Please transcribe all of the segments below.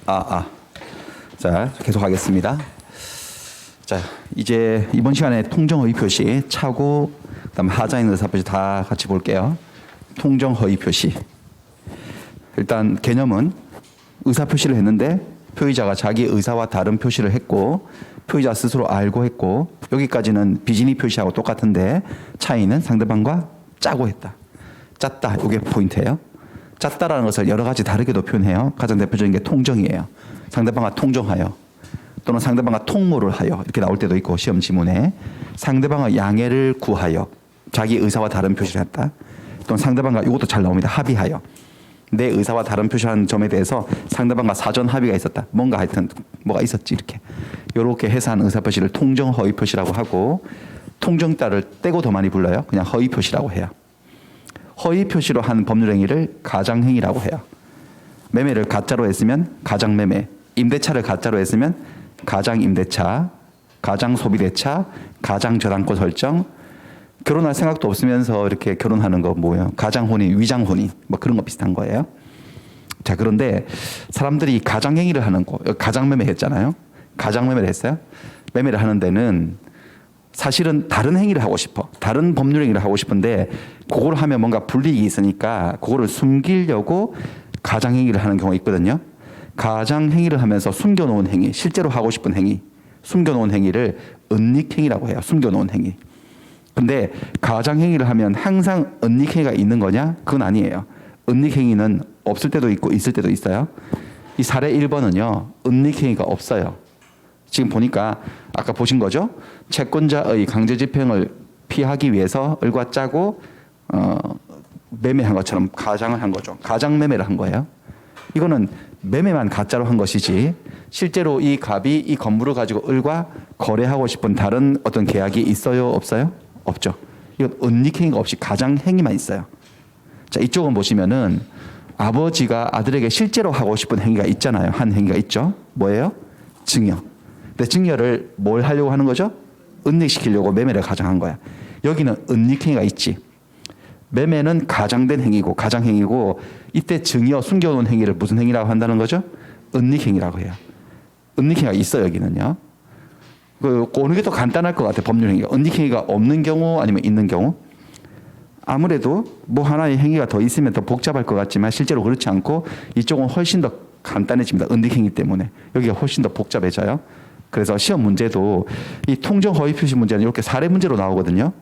자, 계속 하겠습니다. 자, 이제 이번 시간에 통정허위 표시, 차고, 그다음 하자인 의사표시 다 같이 볼게요. 통정허위 표시. 일단 개념은 의사표시를 했는데 표의자가 자기 의사와 다른 표시를 했고 표의자 스스로 알고 했고 여기까지는 비진이 표시하고 똑같은데 차이는 상대방과 짜고 했다. 짰다. 이게 포인트예요. 짰다라는 것을 여러 가지 다르게도 표현해요. 가장 대표적인 게 통정이에요. 상대방과 통정하여 또는 상대방과 통모를 하여 이렇게 나올 때도 있고 시험 지문에 상대방의 양해를 구하여 자기 의사와 다른 표시를 했다. 또는 상대방과 이것도 잘 나옵니다. 합의하여 내 의사와 다른 표시한 점에 대해서 상대방과 사전 합의가 있었다. 뭔가 하여튼 뭐가 있었지 이렇게 해서 한 의사표시를 통정허위 표시라고 하고 통정따를 떼고 더 많이 불러요. 그냥 허위 표시라고 해요. 허위 표시로 한 법률행위를 가장행위라고 해요. 매매를 가짜로 했으면 가장매매, 임대차를 가짜로 했으면 가장임대차, 가장소비대차, 가장저당권 설정, 결혼할 생각도 없으면서 이렇게 결혼하는 거 뭐예요? 가장혼인, 위장혼인 뭐 그런 거 비슷한 거예요. 자, 그런데 사람들이 가장행위를 하는 거, 가장매매 했잖아요. 가장매매를 했어요. 매매를 하는 데는 사실은 다른 행위를 하고 싶어. 다른 법률행위를 하고 싶은데 그걸 하면 뭔가 불이익이 있으니까 그거를 숨기려고 가장행위를 하는 경우가 있거든요. 가장행위를 하면서 숨겨놓은 행위, 실제로 하고 싶은 행위, 숨겨놓은 행위를 은닉행위라고 해요. 숨겨놓은 행위. 근데 가장행위를 하면 항상 은닉행위가 있는 거냐? 그건 아니에요. 은닉행위는 없을 때도 있고 있을 때도 있어요. 이 사례 1번은요. 은닉행위가 없어요. 지금 보니까 아까 보신 거죠? 채권자의 강제집행을 피하기 위해서 을과 짜고 매매한 것처럼 가장을 한 거죠. 가장매매를 한 거예요. 이거는 매매만 가짜로 한 것이지 실제로 이 갑이 이 건물을 가지고 을과 거래하고 싶은 다른 어떤 계약이 있어요? 없어요? 없죠. 이건 은닉행위가 없이 가장행위만 있어요. 자, 이쪽은 보시면은 아버지가 아들에게 실제로 하고 싶은 행위가 있잖아요. 한 행위가 있죠. 뭐예요? 증여. 근데 증여를 뭘 하려고 하는 거죠? 은닉시키려고 매매를 가장한 거야. 여기는 은닉행위가 있지. 매매는 가장된 행위고 가장행위고 이때 증여 숨겨놓은 행위를 무슨 행위라고 한다는 거죠? 은닉행위라고 해요. 은닉행위가 있어 여기는요. 어느 게 더 간단할 것 같아 법률행위가. 은닉행위가 없는 경우 아니면 있는 경우. 아무래도 뭐 하나의 행위가 더 있으면 더 복잡할 것 같지만 실제로 그렇지 않고 이쪽은 훨씬 더 간단해집니다. 은닉행위 때문에. 여기가 훨씬 더 복잡해져요. 그래서 시험 문제도 이 통정 허위 표시 문제는 이렇게 사례 문제로 나오거든요.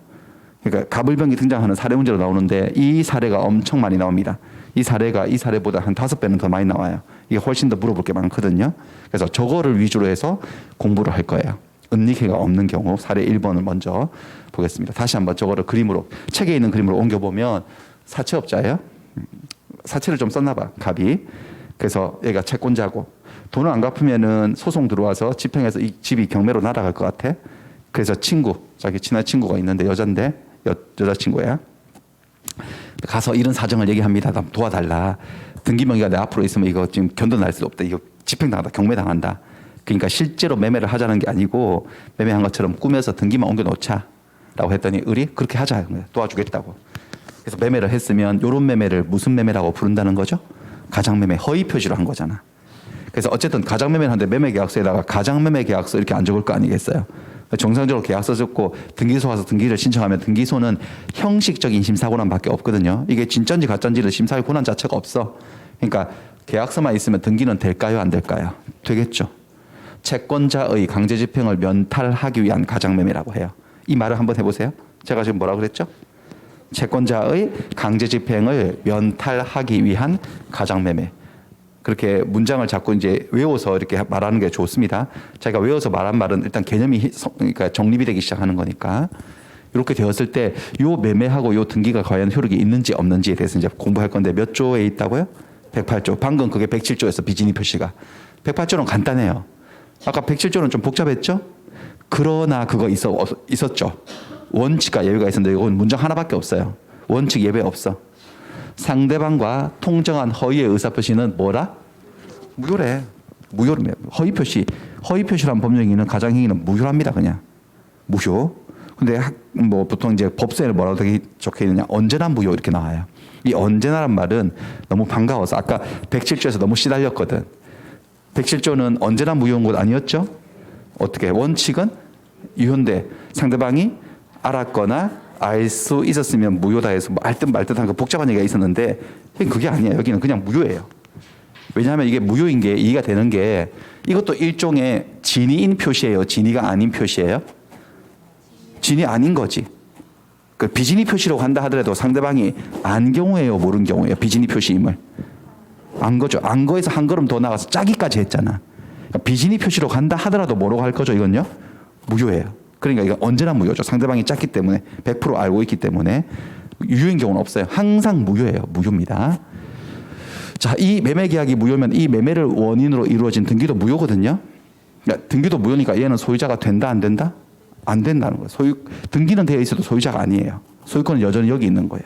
그러니까 갑을병이 등장하는 사례 문제로 나오는데 이 사례가 엄청 많이 나옵니다. 이 사례가 이 사례보다 한 5배는 더 많이 나와요. 이게 훨씬 더 물어볼 게 많거든요. 그래서 저거를 위주로 해서 공부를 할 거예요. 은닉행위가 없는 경우 사례 1번을 먼저 보겠습니다. 다시 한번 저거를 그림으로 책에 있는 그림으로 옮겨보면 사채업자예요. 사채를 좀 썼나 봐. 갑이. 그래서 얘가 채권자고 돈을 안 갚으면은 소송 들어와서 집행해서 이 집이 경매로 날아갈 것 같아. 그래서 친구, 자기 친한 친구가 있는데 여잔데 여자친구야. 가서 이런 사정을 얘기합니다. 도와달라. 등기명의가 내 앞으로 있으면 이거 지금 견뎌낼 수 없다. 이거 집행당한다. 경매당한다. 그러니까 실제로 매매를 하자는 게 아니고 매매한 것처럼 꾸며서 등기만 옮겨놓자라고 했더니 을이 그렇게 하자. 도와주겠다고. 그래서 매매를 했으면 이런 매매를 무슨 매매라고 부른다는 거죠? 가장매매 허위 표시로 한 거잖아. 그래서 어쨌든 가장매매를 하는데 매매계약서에다가 가장매매계약서 이렇게 안 적을 거 아니겠어요? 정상적으로 계약서 적고 등기소 와서 등기를 신청하면 등기소는 형식적인 심사권한밖에 없거든요. 이게 진짜인지 가짜인지를 심사할 권한 자체가 없어. 그러니까 계약서만 있으면 등기는 될까요? 안 될까요? 되겠죠. 채권자의 강제집행을 면탈하기 위한 가장매매라고 해요. 이 말을 한번 해보세요. 제가 지금 뭐라고 그랬죠? 채권자의 강제집행을 면탈하기 위한 가장매매. 그렇게 문장을 자꾸 이제 외워서 이렇게 말하는 게 좋습니다. 자기가 외워서 말한 말은 일단 개념이 그러니까 정립이 되기 시작하는 거니까 이렇게 되었을 때 요 매매하고 요 등기가 과연 효력이 있는지 없는지에 대해서 이제 공부할 건데 몇 조에 있다고요? 108조. 방금 그게 107조에서 비진이 표시가. 108조는 간단해요. 아까 107조는 좀 복잡했죠? 그러나 그거 있었죠. 원칙과 예외가 있었는데 이건 문장 하나밖에 없어요. 원칙 예외 없어. 상대방과 통정한 허위의 의사표시는 뭐라? 무효래. 무효래. 허위 표시란 법령에는 가장행위는 무효랍니다. 그냥 무효. 근데 뭐 보통 이제 법서에 뭐라고 적혀 있느냐? 언제나 무효 이렇게 나와요. 이 언제나란 말은 너무 반가워서 아까 107조에서 너무 시달렸거든. 백실조는 언제나 무효인 것 아니었죠? 어떻게? 원칙은 유효인데 상대방이 알았거나 알 수 있었으면 무효다 해서 뭐 알듯 말듯한 그 복잡한 얘기가 있었는데 그게 아니야. 여기는 그냥 무효예요. 왜냐하면 이게 무효인 게 이해가 되는 게 이것도 일종의 진위인 표시예요. 진위가 아닌 표시예요. 진위 아닌 거지. 그 비진위 표시라고 한다 하더라도 상대방이 안 경우예요, 모르는 경우예요. 비진위 표시임을. 안 거죠. 안 거에서 한 걸음 더 나가서 짜기까지 했잖아. 그러니까 비진위 표시로 간다 하더라도 뭐라고 할 거죠, 이건요? 무효예요. 그러니까 이거 언제나 무효죠. 상대방이 짰기 때문에 100% 알고 있기 때문에 유효인 경우는 없어요. 항상 무효예요. 무효입니다. 자, 이 매매 계약이 무효면 이 매매를 원인으로 이루어진 등기도 무효거든요. 그러니까 등기도 무효니까 얘는 소유자가 된다 안 된다? 안 된다는 거예요. 등기는 되어 있어도 소유자가 아니에요. 소유권은 여전히 여기 있는 거예요.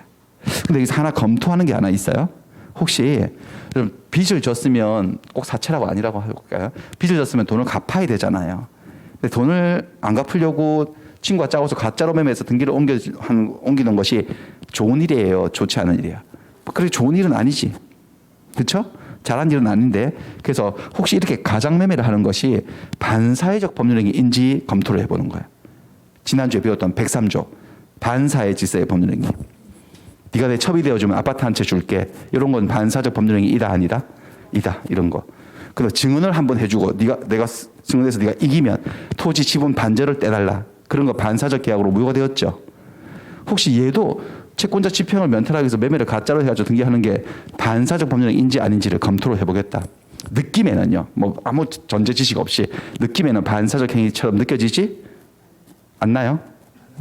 근데 여기서 하나 검토하는 게 하나 있어요. 혹시 빚을 졌으면 꼭 사채라고 아니라고 할까요? 빚을 졌으면 돈을 갚아야 되잖아요. 근데 돈을 안 갚으려고 친구가 짜고서 가짜로 매매해서 등기를 옮기는 것이 좋은 일이에요? 좋지 않은 일이에요? 그렇게 좋은 일은 아니지. 그렇죠? 잘한 일은 아닌데 그래서 혹시 이렇게 가장 매매를 하는 것이 반사회적 법률행위인지 검토를 해보는 거예요. 지난주에 배웠던 103조 반사회 질서의 법률행위. 네가 내 첩이 되어주면 아파트 한 채 줄게. 이런 건 반사적 법률행위이다 아니다? 이다 이런 거. 그래서 증언을 한번 해주고 내가 증언해서 네가 이기면 토지 지분 반절을 떼달라. 그런 거 반사적 계약으로 무효가 되었죠. 혹시 얘도 채권자 집행을 면탈하기 위해서 매매를 가짜로 해가지고 등기하는 게 반사적 법률행위인지 아닌지를 검토를 해보겠다. 느낌에는요. 뭐 아무 전제 지식 없이 느낌에는 반사적 행위처럼 느껴지지 않나요?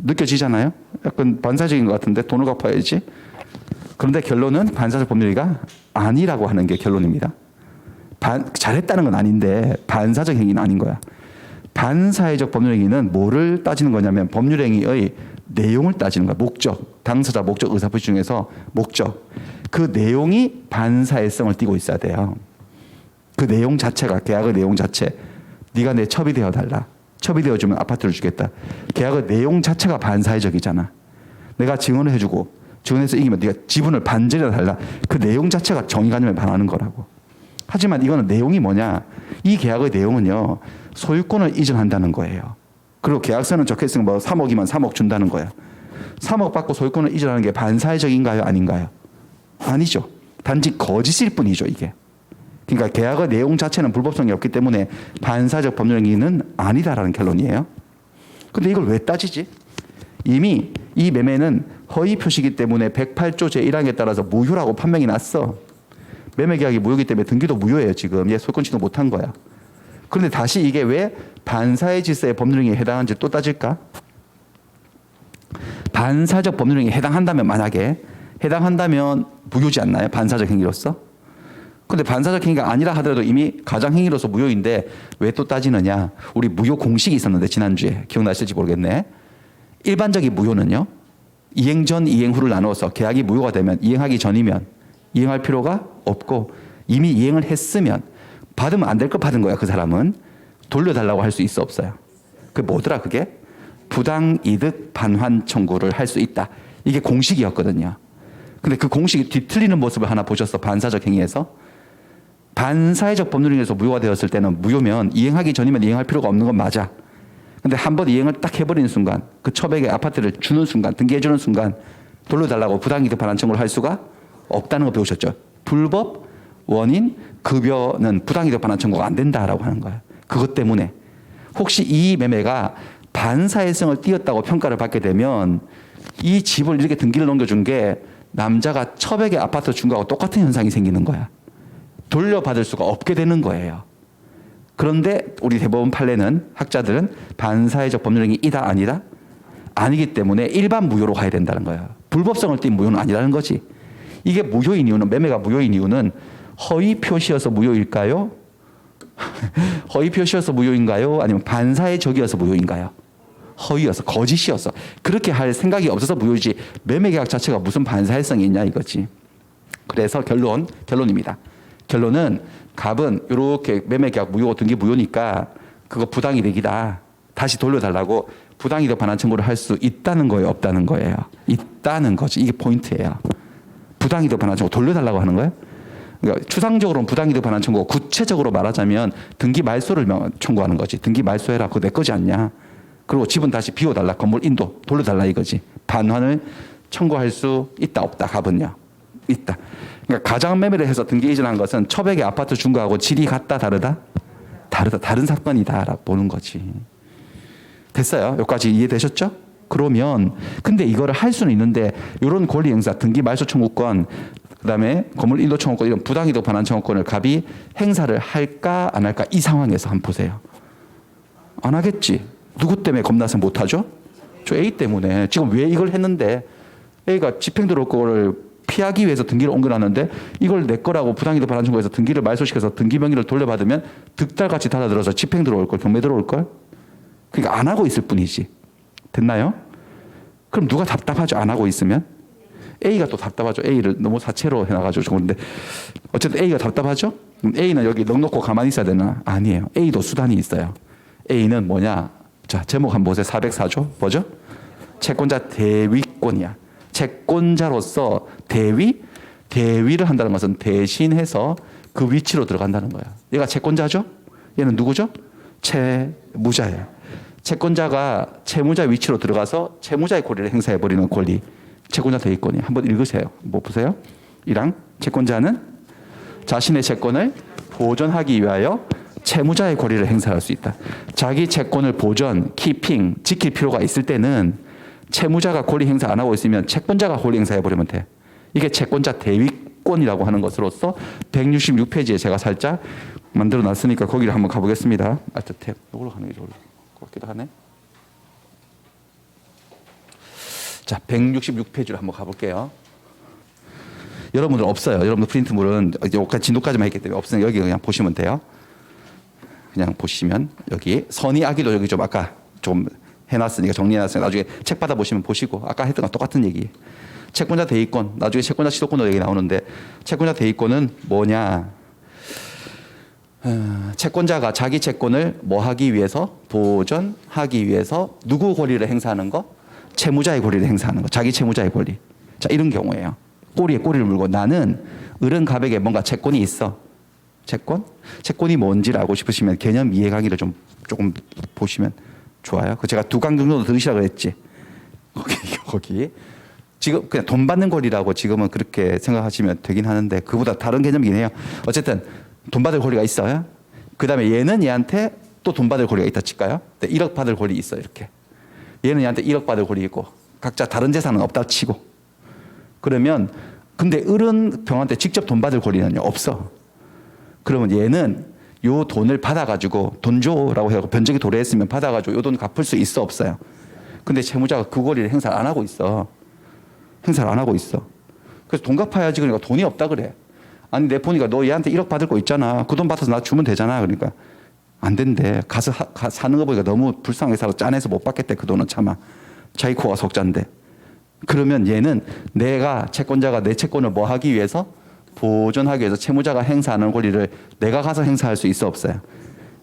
느껴지잖아요. 약간 반사적인 것 같은데 돈을 갚아야지. 그런데 결론은 반사적 법률행위가 아니라고 하는 게 결론입니다. 잘했다는 건 아닌데 반사적 행위는 아닌 거야. 반사회적 법률행위는 뭐를 따지는 거냐면 법률행위의 내용을 따지는 거야. 목적, 당사자 목적 의사표시 중에서 목적. 그 내용이 반사회성을 띠고 있어야 돼요. 그 내용 자체가 계약의 내용 자체. 네가 내 첩이 되어달라. 첩이 되어주면 아파트를 주겠다. 계약의 내용 자체가 반사회적이잖아. 내가 증언을 해주고 증언해서 이기면 네가 지분을 반절이나 달라. 그 내용 자체가 정의관념에 반하는 거라고. 하지만 이거는 내용이 뭐냐. 이 계약의 내용은요. 소유권을 이전한다는 거예요. 그리고 계약서는 적혀있으면 뭐 3억이면 3억 준다는 거야. 3억 받고 소유권을 이전하는 게 반사회적인가요? 아닌가요? 아니죠. 단지 거짓일 뿐이죠, 이게. 그러니까 계약의 내용 자체는 불법성이 없기 때문에 반사적 법률행위는 아니다라는 결론이에요. 근데 이걸 왜 따지지? 이미 이 매매는 허위 표시이기 때문에 108조 제1항에 따라서 무효라고 판명이 났어. 매매 계약이 무효이기 때문에 등기도 무효예요, 지금. 얘 소유권 취득 못한 거야. 그런데 다시 이게 왜 반사회 질서의 법률행위에 해당하는지 또 따질까? 반사적 법률행위에 해당한다면 만약에 해당한다면 무효지 않나요? 반사적 행위로서? 근데 반사적 행위가 아니라 하더라도 이미 가장행위로서 무효인데 왜 또 따지느냐? 우리 무효 공식이 있었는데 지난주에 기억나실지 모르겠네. 일반적인 무효는요. 이행 전, 이행 후를 나누어서 계약이 무효가 되면 이행하기 전이면 이행할 필요가 없고 이미 이행을 했으면 받으면 안 될 거 받은 거야. 그 사람은 돌려달라고 할 수 있어 없어요? 그게 뭐더라 그게? 부당이득 반환 청구를 할 수 있다. 이게 공식이었거든요. 근데 그 공식이 뒤틀리는 모습을 하나 보셨어. 반사적 행위에서. 반사회적 법률행위에서 무효가 되었을 때는 무효면 이행하기 전이면 이행할 필요가 없는 건 맞아. 근데 한번 이행을 딱 해버리는 순간 그 첩에게 아파트를 주는 순간 등기해주는 순간 돌려달라고 부당이득 반환 청구를 할 수가 없다는 거 배우셨죠. 불법 원인 급여는 부당이득 반환 청구가 안 된다라고 하는 거예요. 그것 때문에 혹시 이 매매가 반사회성을 띄었다고 평가를 받게 되면 이 집을 이렇게 등기를 넘겨준 게 남자가 첩에게 아파트 준 거하고 똑같은 현상이 생기는 거야. 돌려받을 수가 없게 되는 거예요. 그런데 우리 대법원 판례는 학자들은 반사회적 법률행위이다 아니다? 아니기 때문에 일반 무효로 가야 된다는 거예요. 불법성을 띈 무효는 아니라는 거지. 이게 무효인 이유는 매매가 무효인 이유는 허위 표시여서 무효일까요? 허위 표시여서 무효인가요? 아니면 반사회적이어서 무효인가요? 허위여서 거짓이어서 그렇게 할 생각이 없어서 무효이지 매매 계약 자체가 무슨 반사회성이 있냐 이거지. 그래서 결론입니다. 결론은 갑은 이렇게 매매 계약 무효 등기 무효니까 그거 부당이득이다. 다시 돌려달라고 부당이득 반환 청구를 할 수 있다는 거예요, 없다는 거예요? 있다는 거지. 이게 포인트예요. 부당이득 반환 청구 돌려달라고 하는 거예요? 그러니까 추상적으로는 부당이득 반환 청구고 구체적으로 말하자면 등기 말소를 청구하는 거지. 등기 말소해라. 그거 내 거지 않냐. 그리고 집은 다시 비워달라. 건물 인도 돌려달라 이거지. 반환을 청구할 수 있다 없다. 갑은요. 있다. 그러니까 가장 매매를 해서 등기 이전한 것은 처백에 아파트 준 거하고 질이 같다 다르다? 다르다. 다른 사건이다라고 보는 거지. 됐어요? 여기까지 이해되셨죠? 그러면 근데 이거를 할 수는 있는데 이런 권리 행사 등기 말소 청구권 그다음에 건물 인도 청구권 이런 부당이득 반환 청구권을 갑이 행사를 할까 안 할까 이 상황에서 한번 보세요. 안 하겠지. 누구 때문에 겁나서 못 하죠? 저 A 때문에. 지금 왜 이걸 했는데 A가 집행 들어올 거를 피하기 위해서 등기를 옮겨놨는데 이걸 내 거라고 부당이득 반환 청구해서 등기를 말소시켜서 등기 명의를 돌려받으면 득달같이 달아들어서 집행 들어올 걸 경매 들어올 걸. 그러니까 안 하고 있을 뿐이지. 됐나요? 그럼 누가 답답하죠? 안 하고 있으면? A가 또 답답하죠. A를 너무 사채로 해놔가지고 좋은데 어쨌든 A가 답답하죠? 그럼 A는 여기 넉넉고 가만히 있어야 되나? 아니에요. A도 수단이 있어요. A는 뭐냐? 자, 제목 한번 보세요. 404조. 뭐죠? 채권자 대위권이야. 채권자로서 대위를 한다는 것은 대신해서 그 위치로 들어간다는 거야. 얘가 채권자죠? 얘는 누구죠? 채무자예요. 채권자가 채무자 위치로 들어가서 채무자의 권리를 행사해버리는 권리. 채권자 대위권이 한번 읽으세요. 뭐 보세요. 1항 채권자는 자신의 채권을 보존하기 위하여 채무자의 권리를 행사할 수 있다. 자기 채권을 보존, 키핑, 지킬 필요가 있을 때는 채무자가 권리 행사 안 하고 있으면 채권자가 권리 행사해버리면 돼. 이게 채권자 대위권이라고 하는 것으로서 166페이지에 제가 살짝 만들어 놨으니까 거기를 한번 가보겠습니다. 알트탭 이걸로 가는 게 좋을 것 같기도 하네. 자, 166페이지로 한번 가볼게요. 여러분들 없어요. 여러분들 프린트물은 여기까지 진도까지만 했기 때문에 없으니까 여기 그냥 보시면 돼요. 그냥 보시면 여기 선의 악의도 여기 좀 아까 좀 해놨으니까 정리해놨으니까 나중에 책 받아보시면 보시고 아까 했던 거 똑같은 얘기. 채권자 대위권 나중에 채권자 시도권도 얘기 나오는데 채권자 대위권은 뭐냐. 채권자가 자기 채권을 뭐 하기 위해서 보존하기 위해서 누구 권리를 행사하는 거? 채무자의 권리를 행사하는 거. 자기 채무자의 권리. 자, 이런 경우에요. 꼬리에 꼬리를 물고 나는 을은 갑에게 뭔가 채권이 있어. 채권이 뭔지를 알고 싶으시면 개념 이해 강의를 좀 조금 보시면 좋아요. 그 제가 2강 정도 들으시라고 그랬지. 거기. 지금 그냥 돈 받는 권리라고 지금은 그렇게 생각하시면 되긴 하는데 그보다 다른 개념이긴 해요. 어쨌든 돈 받을 권리가 있어요. 그 다음에 얘는 얘한테 또 돈 받을 권리가 있다 칠까요? 1억 받을 권리 있어 이렇게. 얘는 얘한테 1억 받을 권리 있고 각자 다른 재산은 없다 치고 그러면 근데 을은 병한테 직접 돈 받을 권리는요 없어. 그러면 얘는 요 돈을 받아가지고 돈 줘라고 해서 변적이 도래했으면 받아가지고 요 돈 갚을 수 있어 없어요. 근데 채무자가 그 권리를 행사를 안 하고 있어. 그래서 돈 갚아야지. 그러니까 돈이 없다 그래. 아니 내 보니까 너 얘한테 1억 받을 거 있잖아. 그 돈 받아서 나 주면 되잖아. 그러니까 안 된대. 가서 사는 거 보니까 너무 불쌍해서 짠해서 못 받겠대. 그 돈은 차마. 자기 코가 속잔데. 그러면 얘는 내가 채권자가 내 채권을 뭐 하기 위해서 보존하기 위해서 채무자가 행사하는 권리를 내가 가서 행사할 수 있어 없어요.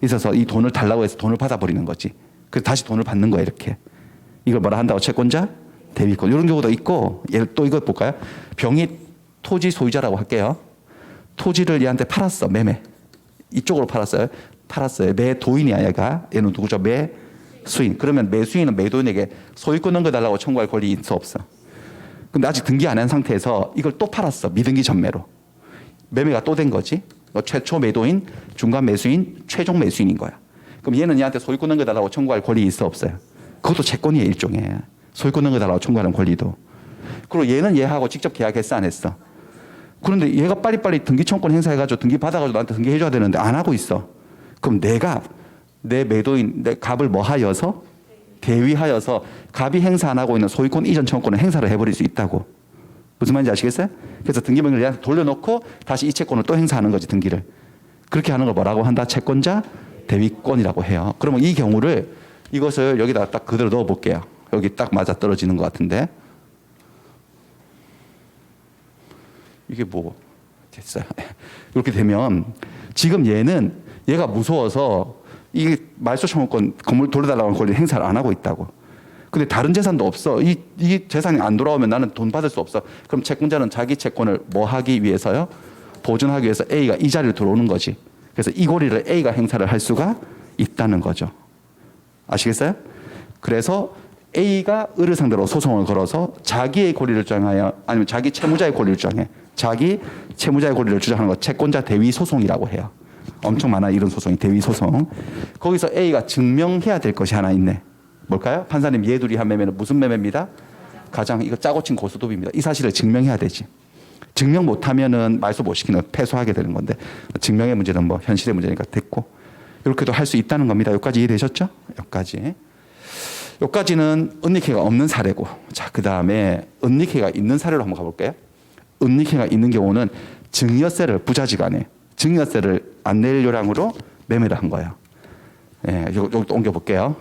있어서 이 돈을 달라고 해서 돈을 받아버리는 거지. 그래서 다시 돈을 받는 거야 이렇게. 이걸 뭐라 한다고? 채권자 대위권. 이런 경우도 있고 또 이거 볼까요? 병이 토지 소유자라고 할게요. 토지를 얘한테 팔았어. 매매. 이쪽으로 팔았어요. 매도인이야 얘가. 얘는 누구죠? 매수인. 그러면 매수인은 매도인에게 소유권 넘겨달라고 청구할 권리 있어 없어? 근데 아직 등기 안 한 상태에서 이걸 또 팔았어. 미등기 전매로. 매매가 또 된 거지. 최초 매도인, 중간 매수인, 최종 매수인인 거야. 그럼 얘는 얘한테 소유권 넘겨달라고 청구할 권리 있어 없어요? 그것도 채권이에요 일종의. 소유권 넘겨달라고 청구하는 권리도. 그리고 얘는 얘하고 직접 계약했어 안 했어? 그런데 얘가 빨리빨리 등기 청구권 행사해가지고 등기 받아가지고 나한테 등기해줘야 되는데 안 하고 있어. 그럼 내가 내 매도인, 내 갑을 뭐 하여서? 대위하여서 갑이 행사 안 하고 있는 소유권 이전 청구권을 행사를 해버릴 수 있다고. 무슨 말인지 아시겠어요? 그래서 등기 명의를 얘한테 돌려놓고 다시 이 채권을 또 행사하는 거지 등기를. 그렇게 하는 걸 뭐라고 한다? 채권자 대위권이라고 해요. 그러면 이 경우를 이것을 여기다 딱 그대로 넣어볼게요. 여기 딱 맞아 떨어지는 것 같은데. 이게 뭐 됐어요. 이렇게 되면 지금 얘가 무서워서 이 말소 청구권 건물 돌려달라고 하는 권리 행사를 안 하고 있다고. 근데 다른 재산도 없어. 이 재산이 안 돌아오면 나는 돈 받을 수 없어. 그럼 채권자는 자기 채권을 뭐 하기 위해서요? 보존하기 위해서 A가 이 자리로 들어오는 거지. 그래서 이 권리를 A가 행사를 할 수가 있다는 거죠. 아시겠어요? 그래서 A가 을을 상대로 소송을 걸어서 자기의 권리를 주장하여 아니면 자기 채무자의 권리를 주장해. 자기 채무자의 권리를 주장하는 거 채권자 대위 소송이라고 해요. 엄청 많아 이런 소송이 대위 소송. 거기서 A가 증명해야 될 것이 하나 있네. 뭘까요? 판사님 얘둘이 한 매매는 무슨 매매입니다? 가장 이거 짜고 친 고스톱입니다. 이 사실을 증명해야 되지. 증명 못하면은 말소 못 시키는 패소하게 되는 건데 증명의 문제는 뭐 현실의 문제니까 됐고 이렇게도 할 수 있다는 겁니다. 여기까지 이해되셨죠? 여기까지는 은닉해가 없는 사례고 자 그다음에 은닉해가 있는 사례로 한번 가볼게요. 은닉해가 있는 경우는 증여세를 부자지간에 증여세를 안 낼 요량으로 매매를 한 거예요. 예, 여기 또 옮겨볼게요.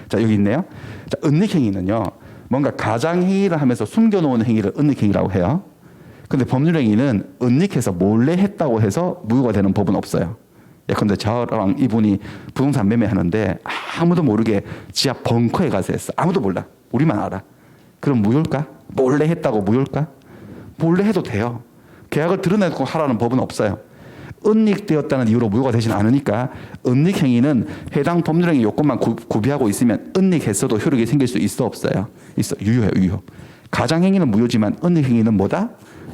자 여기 있네요. 자, 은닉행위는요. 뭔가 가장행위를 하면서 숨겨놓은 행위를 은닉행위라고 해요. 근데 법률행위는 은닉해서 몰래 했다고 해서 무효가 되는 법은 없어요. 예컨대 저랑 이분이 부동산 매매하는데 아무도 모르게 지하 벙커에 가서 했어. 아무도 몰라. 우리만 알아. 그럼 무효일까? 몰래 했다고 무효일까? 몰래 해도 돼요. 계약을 드러내고 하라는 법은 없어요. 은닉되었다는 이유로 무효가 되진 않으니까 은닉행위는 해당 법률행위 요건만 구비하고 있으면 은닉했어도 효력이 생길 수 있어 없어요? 있어. 유효해요. 유효. 가장행위는 무효지만 은닉행위는 뭐다?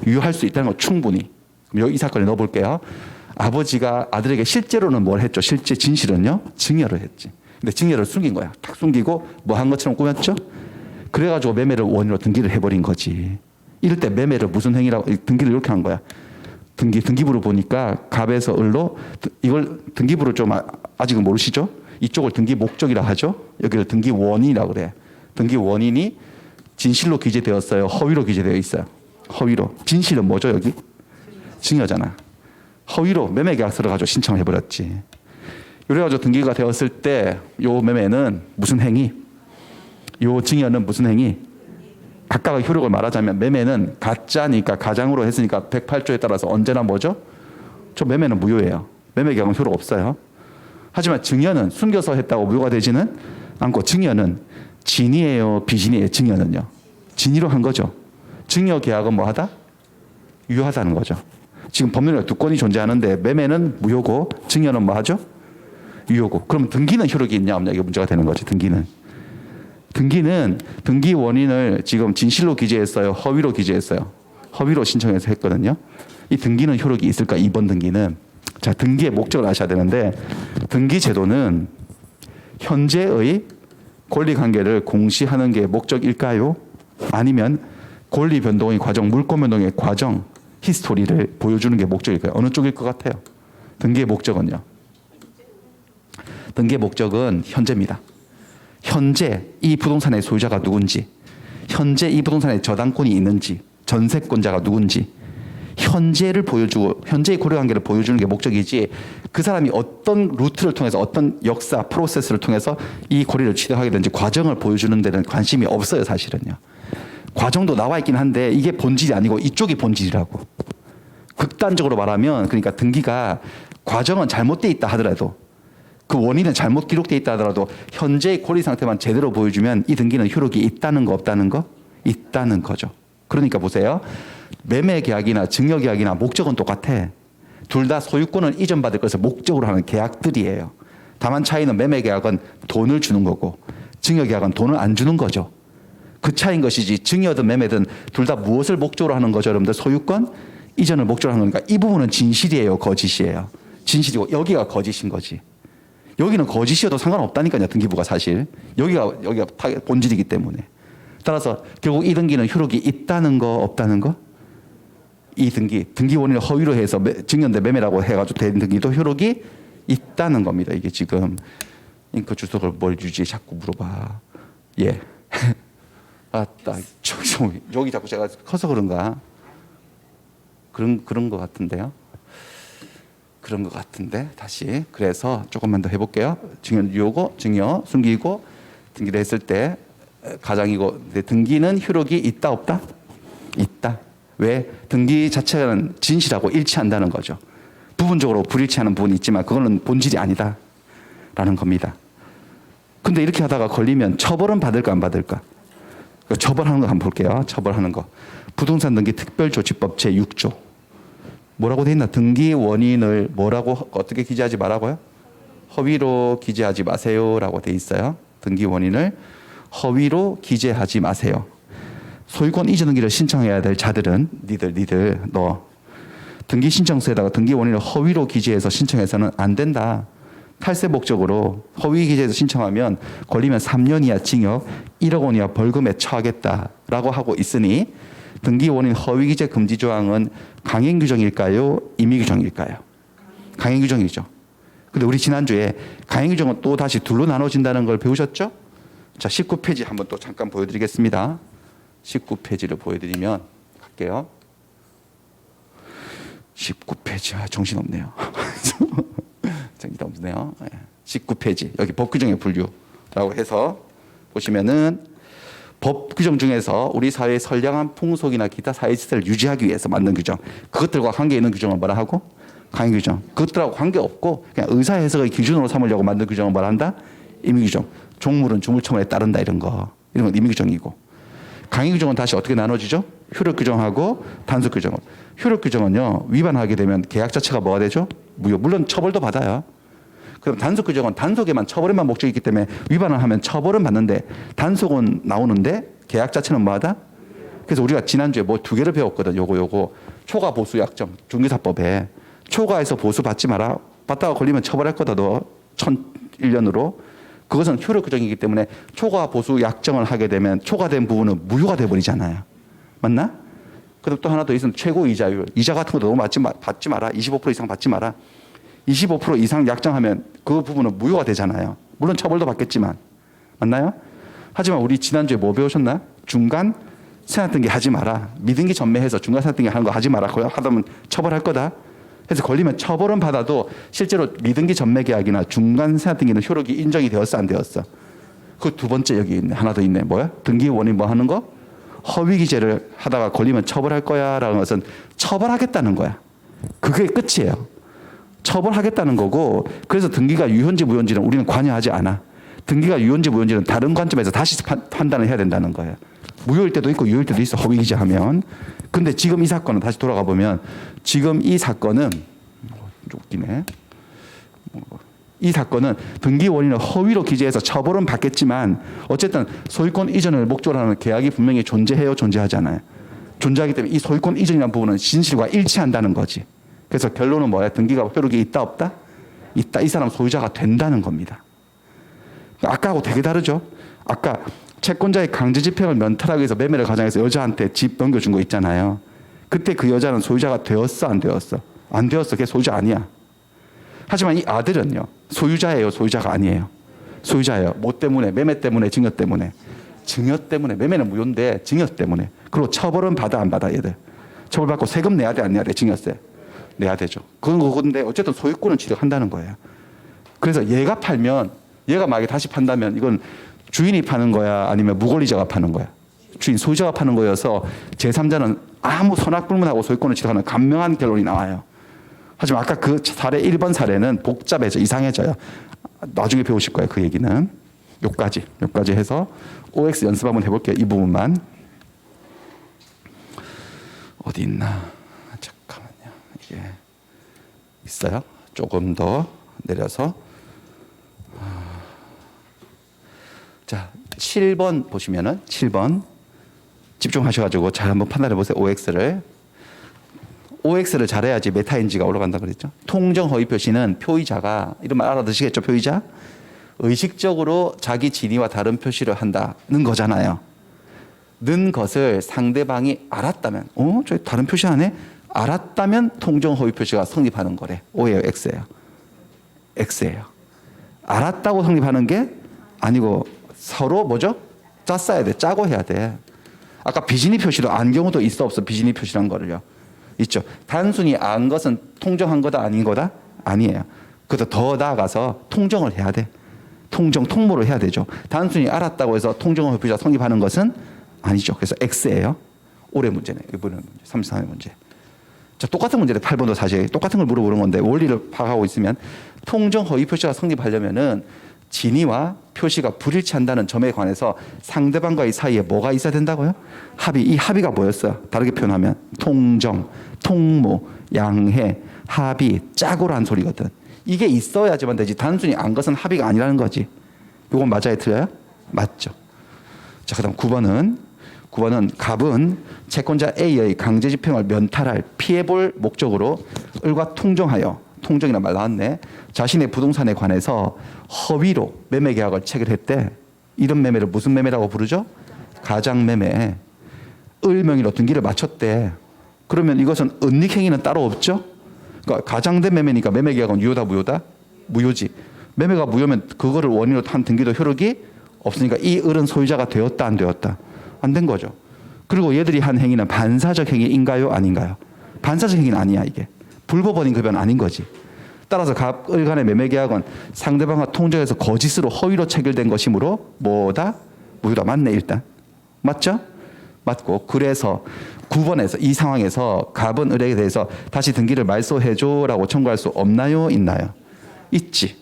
유효할 수 있다는 거 충분히. 여기 이 사건에 넣어볼게요. 아버지가 아들에게 실제로는 뭘 했죠? 실제 진실은요? 증여를 했지. 근데 증여를 숨긴 거야. 탁 숨기고 뭐 한 것처럼 꾸몄죠? 그래가지고 매매를 원인으로 등기를 해버린 거지. 이럴 때 매매를 무슨 행위라고 등기를 이렇게 한 거야. 등기부를 보니까 갑에서 을로 이걸 등기부를 좀 아직은 모르시죠? 이쪽을 등기 목적이라 하죠. 여기를 등기 원인이라고 그래. 등기 원인이 진실로 기재되었어요. 허위로 기재되어 있어요. 허위로. 진실은 뭐죠 여기? 증여잖아. 허위로 매매계약서를 가지고 신청을 해버렸지. 그래가지고 등기가 되었을 때 요 매매는 무슨 행위? 요 증여는 무슨 행위? 각각의 효력을 말하자면 매매는 가짜니까 가장으로 했으니까 108조에 따라서 언제나 뭐죠? 저 매매는 무효예요. 매매계약은 효력 없어요. 하지만 증여는 숨겨서 했다고 무효가 되지는 않고 증여는 진이에요, 비진이에요. 증여는요. 진위로 한 거죠. 증여계약은 뭐하다? 유효하다는 거죠. 지금 법률에 두 건이 존재하는데 매매는 무효고 증여는 뭐하죠? 유효고. 그럼 등기는 효력이 있냐 없냐 이게 문제가 되는 거지. 등기는 등기 원인을 지금 진실로 기재했어요? 허위로 기재했어요? 허위로 신청해서 했거든요. 이 등기는 효력이 있을까? 2번 등기는. 자, 등기의 목적을 아셔야 되는데 등기 제도는 현재의 권리관계를 공시하는 게 목적일까요? 아니면 권리 변동의 과정, 물권 변동의 과정, 히스토리를 보여주는 게 목적일까요? 어느 쪽일 것 같아요? 등기의 목적은요? 등기의 목적은 현재입니다. 현재 이 부동산의 소유자가 누군지, 현재 이 부동산에 저당권이 있는지, 전세권자가 누군지, 현재를 보여주고 현재의 고려관계를 보여주는 게 목적이지 그 사람이 어떤 루트를 통해서 어떤 역사, 프로세스를 통해서 이 권리를 취득하게 되는지 과정을 보여주는 데는 관심이 없어요. 사실은요. 과정도 나와 있긴 한데 이게 본질이 아니고 이쪽이 본질이라고. 극단적으로 말하면 그러니까 등기가 과정은 잘못되어 있다 하더라도 그 원인은 잘못 기록되어 있다 하더라도 현재의 권리 상태만 제대로 보여주면 이 등기는 효력이 있다는 거 없다는 거? 있다는 거죠. 그러니까 보세요. 매매계약이나 증여계약이나 목적은 똑같아. 둘 다 소유권을 이전받을 것을 목적으로 하는 계약들이에요. 다만 차이는 매매계약은 돈을 주는 거고 증여계약은 돈을 안 주는 거죠. 그 차이인 것이지 증여든 매매든 둘 다 무엇을 목적으로 하는 거죠? 여러분들 소유권 이전을 목적으로 하는 거니까 이 부분은 진실이에요? 거짓이에요? 진실이고 여기가 거짓인 거지. 여기는 거짓이어도 상관없다니까요. 등기부가 사실. 여기가 본질이기 때문에. 따라서 결국 이 등기는 효력이 있다는 거 없다는 거? 이 등기 원인을 허위로 해서 증여인데 매매라고 해가지고 된 등기도 효력이 있다는 겁니다. 이게 지금 잉크 주석을 뭘 주지 자꾸 물어봐. 예. 아따, 여기 자꾸 제가 커서 그런가? 그런 것 같은데요. 그런 것 같은데 다시 그래서 조금만 더 해볼게요. 증여 유효고 증여 숨기고 등기를 했을 때 가장이고 등기는 효력이 있다 없다? 있다. 왜? 등기 자체는 진실하고 일치한다는 거죠. 부분적으로 불일치하는 부분이 있지만 그거는 본질이 아니다라는 겁니다. 근데 이렇게 하다가 걸리면 처벌은 받을까 안 받을까? 처벌하는 거 한번 볼게요. 처벌하는 거. 부동산 등기 특별조치법 제6조. 뭐라고 돼 있나? 등기 원인을 뭐라고 어떻게 기재하지 말라고요? 허위로 기재하지 마세요라고 돼 있어요. 등기 원인을 허위로 기재하지 마세요. 소유권 이전 등기를 신청해야 될 자들은 니들 너 등기 신청서에다가 등기 원인을 허위로 기재해서 신청해서는 안 된다. 탈세 목적으로 허위 기재해서 신청하면 걸리면 3년 이하 징역 1억 원 이하 벌금에 처하겠다라고 하고 있으니 등기 원인 허위 기재 금지 조항은 강행 규정일까요? 임의 규정일까요? 강행 규정이죠. 근데 우리 지난주에 강행 규정은 또 다시 둘로 나눠진다는 걸 배우셨죠? 자, 19페이지 한번 또 잠깐 보여드리겠습니다. 19페이지를 보여드리면 갈게요. 19페이지 정신없네요. 정신없네요. 19페이지 여기 법규정의 분류라고 해서 보시면은 법규정 중에서 우리 사회의 선량한 풍속이나 기타 사회질서를 유지하기 위해서 만든 규정, 그것들과 관계 있는 규정을 뭐라 하고? 강행 규정. 그것들하고 관계없고 그냥 의사 해석의 기준으로 삼으려고 만든 규정을 뭐라 한다? 임의 규정. 종물은 종물처분에 따른다 이런 건 임의 규정이고, 강행 규정은 다시 어떻게 나눠지죠? 효력 규정하고 단속 규정. 효력 규정은요, 위반하게 되면 계약 자체가 뭐가 되죠? 무효. 물론 처벌도 받아요. 그럼 단속 규정은 단속에만 처벌에만 목적이 있기 때문에 위반을 하면 처벌은 받는데 단속은 나오는데 계약 자체는 뭐하다? 그래서 우리가 지난주에 뭐 2개를 배웠거든. 요거 초과 보수 약정 중개사법에 초과해서 보수 받지 마라. 받다가 걸리면 처벌할 거다. 너 1001년으로. 그것은 효력 규정이기 때문에 초과 보수 약정을 하게 되면 초과된 부분은 무효가 돼버리잖아요. 맞나? 그리고 또 하나 더 있으면 최고 이자율. 이자 같은 거 너무 받지 마라. 25% 이상 받지 마라. 25% 이상 약정하면 그 부분은 무효가 되잖아요. 물론 처벌도 받겠지만. 맞나요? 하지만 우리 지난주에 뭐 배우셨나? 중간 세납 등기 하지 마라. 미등기 전매해서 중간 세납 등기 하는 거 하지 마라. 그거 하다면 처벌할 거다. 그래서 걸리면 처벌은 받아도 실제로 미등기 전매 계약이나 중간 세납 등기는 효력이 인정이 되었어 안 되었어? 그 두 번째 여기 있네. 하나 더 있네. 뭐야? 등기 원인 뭐 하는 거? 허위 기재를 하다가 걸리면 처벌할 거야 라는 것은 처벌하겠다는 거야. 그게 끝이에요. 처벌하겠다는 거고, 그래서 등기가 유효인지 무효인지는 우리는 관여하지 않아. 등기가 유효인지 무효인지는 다른 관점에서 다시 판단을 해야 된다는 거예요. 무효일 때도 있고 유효일 때도 있어. 허위 기재하면. 근데 지금 이 사건은 다시 돌아가 보면 지금 이 사건은 웃기네. 이 사건은 등기 원인을 허위로 기재해서 처벌은 받겠지만 어쨌든 소유권 이전을 목적으로 하는 계약이 분명히 존재해요, 존재하지 않아요? 존재하기 때문에 이 소유권 이전이라는 부분은 진실과 일치한다는 거지. 그래서 결론은 뭐야? 등기가 효력이 있다 없다? 있다. 이 사람 소유자가 된다는 겁니다. 아까하고 되게 다르죠? 아까 채권자의 강제 집행을 면탈하기 위해서 매매를 가장해서 여자한테 집 넘겨준 거 있잖아요. 그때 그 여자는 소유자가 되었어 안 되었어? 안 되었어. 걔 소유자 아니야. 하지만 이 아들은요, 소유자예요, 소유자가 아니에요? 소유자예요. 뭐 때문에? 매매 때문에, 증여 때문에. 증여 때문에. 매매는 무효인데 증여 때문에. 그리고 처벌은 받아 안 받아 얘들? 처벌받고 세금 내야 돼 안 내야 돼? 증여세 내야 되죠. 그건 그건데 어쨌든 소유권은 취득한다는 거예요. 그래서 얘가 팔면, 얘가 만약에 다시 판다면 이건 주인이 파는 거야 아니면 무권리자가 파는 거야? 주인, 소유자가 파는 거여서 제3자는 아무 선악불문하고 소유권을 취득하는 간명한 결론이 나와요. 하지만 아까 그 사례 1번 사례는 복잡해져, 이상해져요. 나중에 배우실 거예요, 그 얘기는. 요까지 해서 OX 연습 한번 해볼게요. 이 부분만. 어디 있나? 잠깐만요. 이게 있어요? 조금 더 내려서. 자, 7번 보시면은 7번 집중하셔가지고 잘 한번 판단해 보세요. OX를 잘해야지 메타인지가 올라간다 그랬죠. 통정 허위 표시는 표의자가, 이런 말 알아두시겠죠, 표의자? 의식적으로 자기 진위와 다른 표시를 한다는 거잖아요. 는 것을 상대방이 알았다면, 저 다른 표시하네? 알았다면 통정 허위 표시가 성립하는 거래. O예요, X예요? X예요. 알았다고 성립하는 게 아니고 서로 뭐죠? 짰어야 돼. 짜고 해야 돼. 아까 비진이 표시도 안 경우도 있어 없어? 비진이 표시란 거를요. 있죠. 단순히 안 것은 통정한 거다 아닌 거다? 아니에요. 그래서 더 나아가서 통정을 해야 돼. 통모를 해야 되죠. 단순히 알았다고 해서 통정허위 표시가 성립하는 것은 아니죠. 그래서 X예요. 올해 문제네. 이번에 문제. 33회 문제. 자, 똑같은 문제인데 8번도 사실 똑같은 걸 물어보는 건데 원리를 파악하고 있으면 통정 허위 표시가 성립하려면은 진위와 표시가 불일치한다는 점에 관해서 상대방과의 사이에 뭐가 있어야 된다고요? 합의. 이 합의가 뭐였어요? 다르게 표현하면 통정, 통모, 양해, 합의, 짜고라는 소리거든. 이게 있어야지만 되지. 단순히 안 것은 합의가 아니라는 거지. 이건 맞아요, 틀려요? 맞죠. 자, 그다음 9번은 갑은 채권자 A의 강제 집행을 면탈할 피해볼 목적으로 을과 통정하여, 통정이란 말 나왔네, 자신의 부동산에 관해서 허위로 매매 계약을 체결했대. 이런 매매를 무슨 매매라고 부르죠? 가장매매. 을 명의로 등기를 마쳤대. 그러면 이것은 은닉행위는 따로 없죠? 그러니까 가장된 매매니까 매매 계약은 유효다 무효다? 무효지. 매매가 무효면 그거를 원인으로 한 등기도 효력이 없으니까 이 을은 소유자가 되었다 안 되었다? 안 된 거죠. 그리고 얘들이 한 행위는 반사적 행위인가요 아닌가요? 반사적 행위는 아니야. 이게 불법원인 급여는 아닌 거지. 따라서 갑을 간의 매매 계약은 상대방과 통정해서 거짓으로 허위로 체결된 것이므로 뭐다? 무효다. 맞네. 일단 맞죠? 맞고, 그래서 9번에서 이 상황에서 갑은 을에게 대해서 다시 등기를 말소해줘라고 청구할 수 없나요? 있나요? 있지.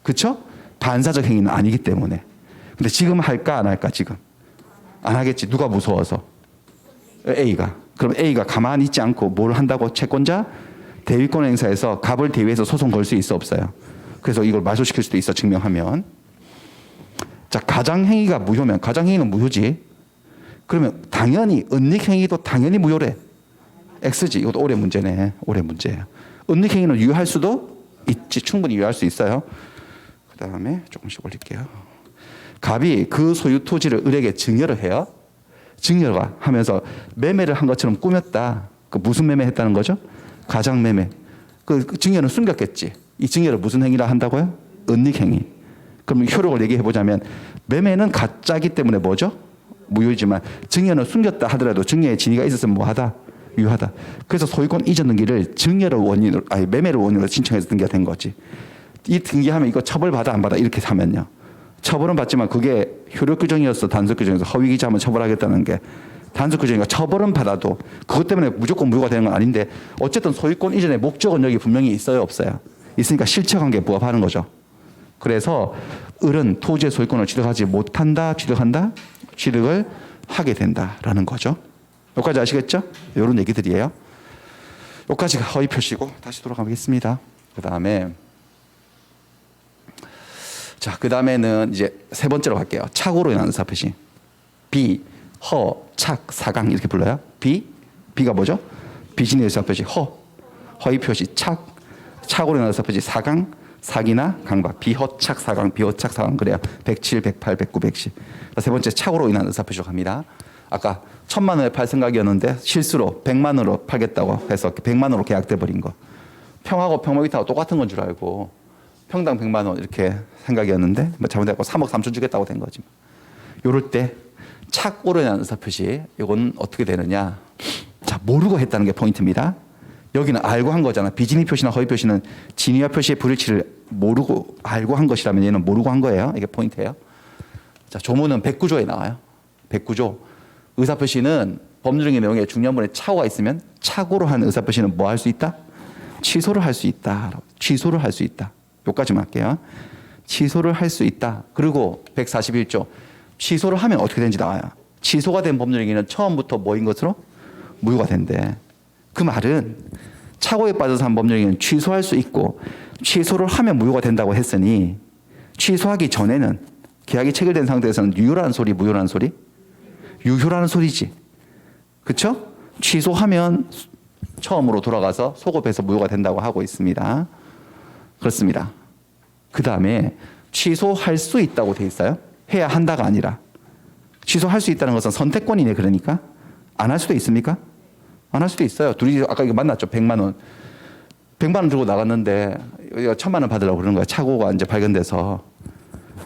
그렇죠? 반사적 행위는 아니기 때문에. 근데 지금 할까 안 할까? 지금 안 하겠지. 누가 무서워서? A가. 그럼 A가 가만히 있지 않고 뭘 한다고? 채권자 대위권 행사에서 갑을 대위해서 소송 걸 수 있어 없어요? 그래서 이걸 말소시킬 수도 있어. 증명하면. 자, 가장행위가 무효면, 가장행위는 무효지. 그러면 당연히 은닉행위도 당연히 무효래. X지. 이것도 올해 문제네. 올해 문제예요. 은닉행위는 유효할 수도 있지. 충분히 유효할 수 있어요. 그 다음에 조금씩 올릴게요. 갑이 그 소유 토지를 을에게 증여를 해요. 증여가 하면서 매매를 한 것처럼 꾸몄다. 그 무슨 매매 했다는 거죠? 가장매매. 그 증여는 숨겼겠지. 이 증여를 무슨 행위라 한다고요? 은닉행위. 그럼 효력을 얘기해 보자면 매매는 가짜기 때문에 뭐죠? 무효이지만 증여는 숨겼다 하더라도 증여의 진위가 있었으면 뭐하다? 유효하다. 그래서 소유권 이전 등기를 증여를 원인으로, 아니 매매를 원인으로 신청해서 등기가 된 거지. 이 등기하면 이거 처벌받아 안 받아? 이렇게 하면요. 처벌은 받지만 그게 효력 규정이었어. 단속 규정에서 허위 기재하면 처벌하겠다는 게 단속 규정이니까 처벌은 받아도 그것 때문에 무조건 무효가 되는 건 아닌데, 어쨌든 소유권 이전의 목적은 여기 분명히 있어요 없어요? 있으니까 실체관계에 부합하는 거죠. 그래서 을은 토지의 소유권을 취득하지 못한다, 취득한다, 취득을 하게 된다라는 거죠. 여기까지 아시겠죠? 이런 얘기들이에요. 여기까지가 허위 표시고, 다시 돌아가겠습니다. 그 다음에는 이제 세 번째로 갈게요. 착오로 인한 의사표시. 비, 허, 착, 사강 이렇게 불러요. 비가 뭐죠? 비진의 의사표시. 허위 표시. 착오로 인한 의사표시. 사강, 사기나 강박. 비허착, 사강, 비허착, 사강. 그래요. 107, 108, 109, 110. 세 번째 착오로 인한 의사표시로 갑니다. 아까 1,000만 원에 팔 생각이었는데 실수로 100만 원으로 팔겠다고 해서 100만 원으로 계약돼 버린 거. 평하고 평모기타하고 똑같은 건 줄 알고 평당 100만 원 이렇게 생각이었는데 뭐 잘못해서 3억 3천 주겠다고 된 거지. 요럴 때 착오로 인한 의사표시, 이건 어떻게 되느냐. 자, 모르고 했다는 게 포인트입니다. 여기는 알고 한 거잖아. 비진의 표시나 허위 표시는 진위와 표시의 불일치를 모르고 알고 한 것이라면 얘는 모르고 한 거예요. 이게 포인트예요. 자, 조문은 109조에 나와요. 109조. 의사표시는 법률적인 내용에 중요한 부분에 착오가 있으면 착오로 한 의사표시는 뭐 할 수 있다? 취소를 할 수 있다. 취소를 할 수 있다. 여기까지만 할게요. 취소를 할 수 있다. 그리고 141조. 취소를 하면 어떻게 되는지 나와요. 취소가 된 법률행위는 처음부터 뭐인 것으로? 무효가 된대. 그 말은 착오에 빠져서 한 법률행위는 취소할 수 있고 취소를 하면 무효가 된다고 했으니 취소하기 전에는 계약이 체결된 상태에서는 유효라는 소리, 무효라는 소리? 유효라는 소리지. 그렇죠? 취소하면 처음으로 돌아가서 소급해서 무효가 된다고 하고 있습니다. 그렇습니다. 그 다음에 취소할 수 있다고 돼 있어요. 해야 한다가 아니라. 취소할 수 있다는 것은 선택권이네. 그러니까 안 할 수도 있습니까? 안 할 수도 있어요. 둘이 아까 이거 만났죠. 100만 원. 100만 원 들고 나갔는데 1,000만 원 받으려고 그러는 거야. 착오가 이제 발견돼서.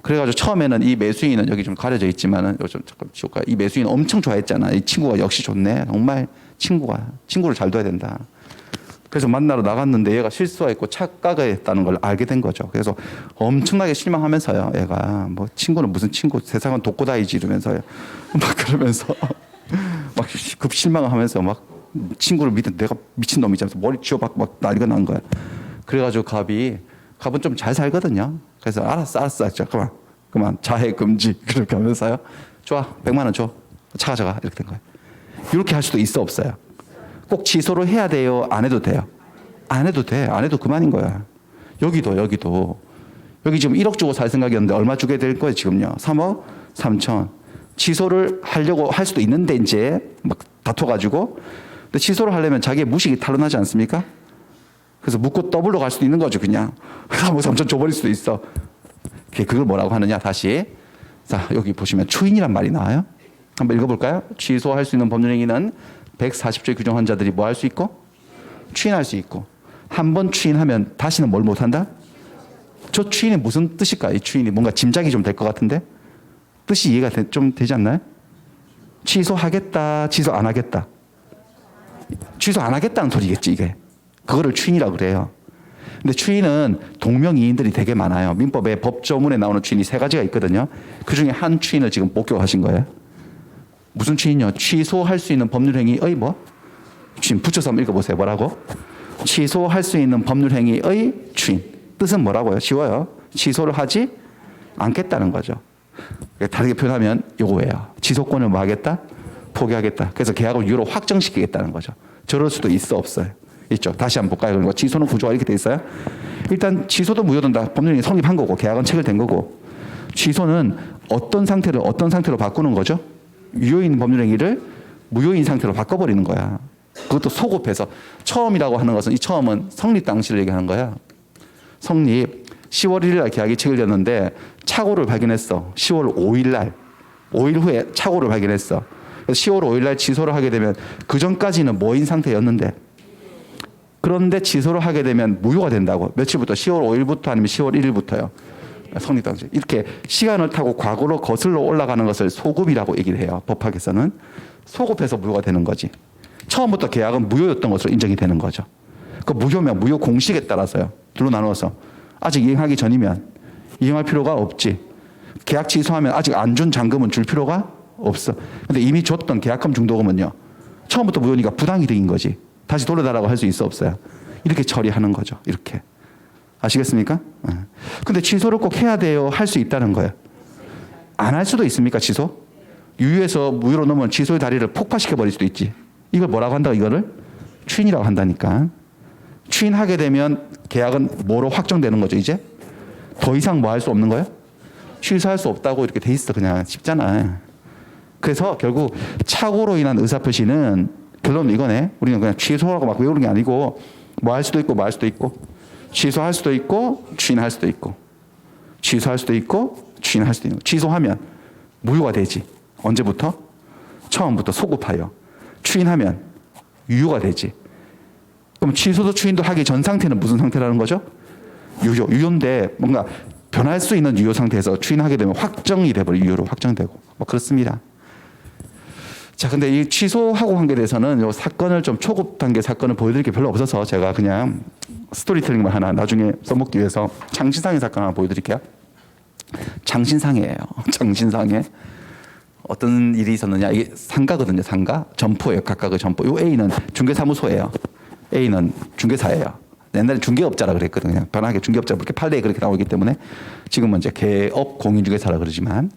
그래가지고 처음에는 이 매수인은 여기 좀 가려져 있지만은 좀 잠깐 지울까요? 이 매수인 엄청 좋아했잖아. 이 친구가 역시 좋네. 정말 친구를 잘 둬야 된다. 그래서 만나러 나갔는데 얘가 실수했고 착각을 했다는 걸 알게 된 거죠. 그래서 엄청나게 실망하면서요. 얘가 뭐 친구는 무슨 친구, 세상은 독고다이지 이러면서요. 막 그러면서 막 급 실망을 하면서 막 친구를 믿은 내가 미친 놈이잖아. 머리 쥐어박고 막 난리가 난 거야. 그래가지고 갑이 갑은 좀 잘 살거든요. 그래서 알았어. 그만. 자해 금지. 그렇게 하면서요. 좋아. 100만 원 줘. 차 가져가. 이렇게 된 거예요. 이렇게 할 수도 있어, 없어요? 꼭 취소를 해야 돼요? 안 해도 돼요? 안 해도 돼. 안 해도 그만인 거야. 여기도. 여기 지금 1억 주고 살 생각이었는데 얼마 주게 될 거예요, 지금요? 3억 3천. 취소를 하려고 할 수도 있는데 이제 막 다퉈가지고. 근데 취소를 하려면 자기의 무식이 탄로나지 않습니까? 그래서 묻고 더블로 갈 수도 있는 거죠, 그냥. 3억 3천 줘버릴 수도 있어. 그걸 뭐라고 하느냐, 다시. 자, 여기 보시면 추인이란 말이 나와요. 한번 읽어볼까요? 취소할 수 있는 법률행위는 140조에 규정한 자들이 뭐 할 수 있고? 추인할 수 있고. 한 번 추인하면 다시는 뭘 못한다? 저 추인이 무슨 뜻일까? 이 추인이 뭔가 짐작이 좀 될 것 같은데? 뜻이 이해가 좀 되지 않나요? 취소하겠다, 취소 안 하겠다. 취소 안 하겠다는 소리겠지, 이게. 그거를 추인이라고 그래요. 근데 추인은 동명이인들이 되게 많아요. 민법에 법조문에 나오는 추인이 3가지가 있거든요. 그 중에 한 추인을 지금 복교하신 거예요. 무슨 추인이요? 취소할 수 있는 법률행위의 뭐? 추인. 붙여서 한번 읽어보세요. 뭐라고? 취소할 수 있는 법률행위의 추인. 뜻은 뭐라고요? 쉬워요. 취소를 하지 않겠다는 거죠. 다르게 표현하면 요거예요. 취소권을 뭐 하겠다? 포기하겠다. 그래서 계약을 유효로 확정시키겠다는 거죠. 저럴 수도 있어, 없어요? 있죠. 다시 한번 볼까요? 그리고 취소는 구조가 이렇게 돼 있어요. 일단 취소도 무효는 다 법률이 성립한 거고 계약은 체결된 거고, 취소는 어떤 상태로 바꾸는 거죠? 유효인 법률행위를 무효인 상태로 바꿔버리는 거야. 그것도 소급해서. 처음이라고 하는 것은, 이 처음은 성립 당시를 얘기하는 거야. 성립 10월 1일 날 계약이 체결됐는데 착오를 발견했어. 10월 5일 날, 5일 후에 착오를 발견했어. 그래서 10월 5일 날 취소를 하게 되면 그 전까지는 뭐인 상태였는데, 그런데 취소를 하게 되면 무효가 된다고. 며칠부터? 10월 5일부터 아니면 10월 1일부터요. 성립 당시. 이렇게 시간을 타고 과거로 거슬러 올라가는 것을 소급이라고 얘기를 해요. 법학에서는. 소급해서 무효가 되는 거지. 처음부터 계약은 무효였던 것으로 인정이 되는 거죠. 그 무효면 무효 공식에 따라서요. 둘로 나누어서. 아직 이행하기 전이면 이행할 필요가 없지. 계약 취소하면 아직 안 준 잔금은 줄 필요가 없어. 근데 이미 줬던 계약금 중도금은요. 처음부터 무효니까 부당이득인 거지. 다시 돌려달라고 할 수 있어, 없어요? 이렇게 처리하는 거죠. 이렇게. 아시겠습니까? 근데 취소를 꼭 해야 돼요? 할 수 있다는 거예요. 안 할 수도 있습니까, 취소? 유효에서 무효로 넘으면 취소의 다리를 폭파시켜 버릴 수도 있지. 이걸 뭐라고 한다고? 이거를 추인이라고 한다니까. 추인하게 되면 계약은 뭐로 확정되는 거죠, 이제? 더 이상 뭐 할 수 없는 거예요? 취소할 수 없다고 이렇게 돼 있어. 그냥 쉽잖아. 그래서 결국 착오로 인한 의사표시는 결론은 이거네. 우리는 그냥 취소하고 막 외우는 게 아니고, 뭐 할 수도 있고 뭐 할 수도 있고, 취소할 수도 있고 추인할 수도 있고, 취소할 수도 있고 추인할 수도 있고. 취소하면 무효가 되지. 언제부터? 처음부터 소급하여. 추인하면 유효가 되지. 그럼 취소도 추인도 하기 전 상태는 무슨 상태라는 거죠? 유효인데 뭔가 변할 수 있는 유효 상태에서 추인하게 되면 확정이 돼버려. 유효로 확정되고. 뭐 그렇습니다. 자, 근데 이 취소하고 관계돼서는 요 사건을 좀 초급 단계 사건을 보여드릴 게 별로 없어서 제가 그냥 스토리텔링만 하나 나중에 써먹기 위해서 장신상의 사건 하나 보여드릴게요. 장신상이에요. 장신상에 어떤 일이 있었느냐. 이게 상가거든요. 상가. 점포예요. 각각의 점포. 요 A는 중개사무소예요. A는 중개사예요. 옛날에 중개업자라 그랬거든요. 그냥 편하게 중개업자 그렇게 판례에 그렇게 나오기 때문에 지금은 이제 개업 공인중개사라 그러지만,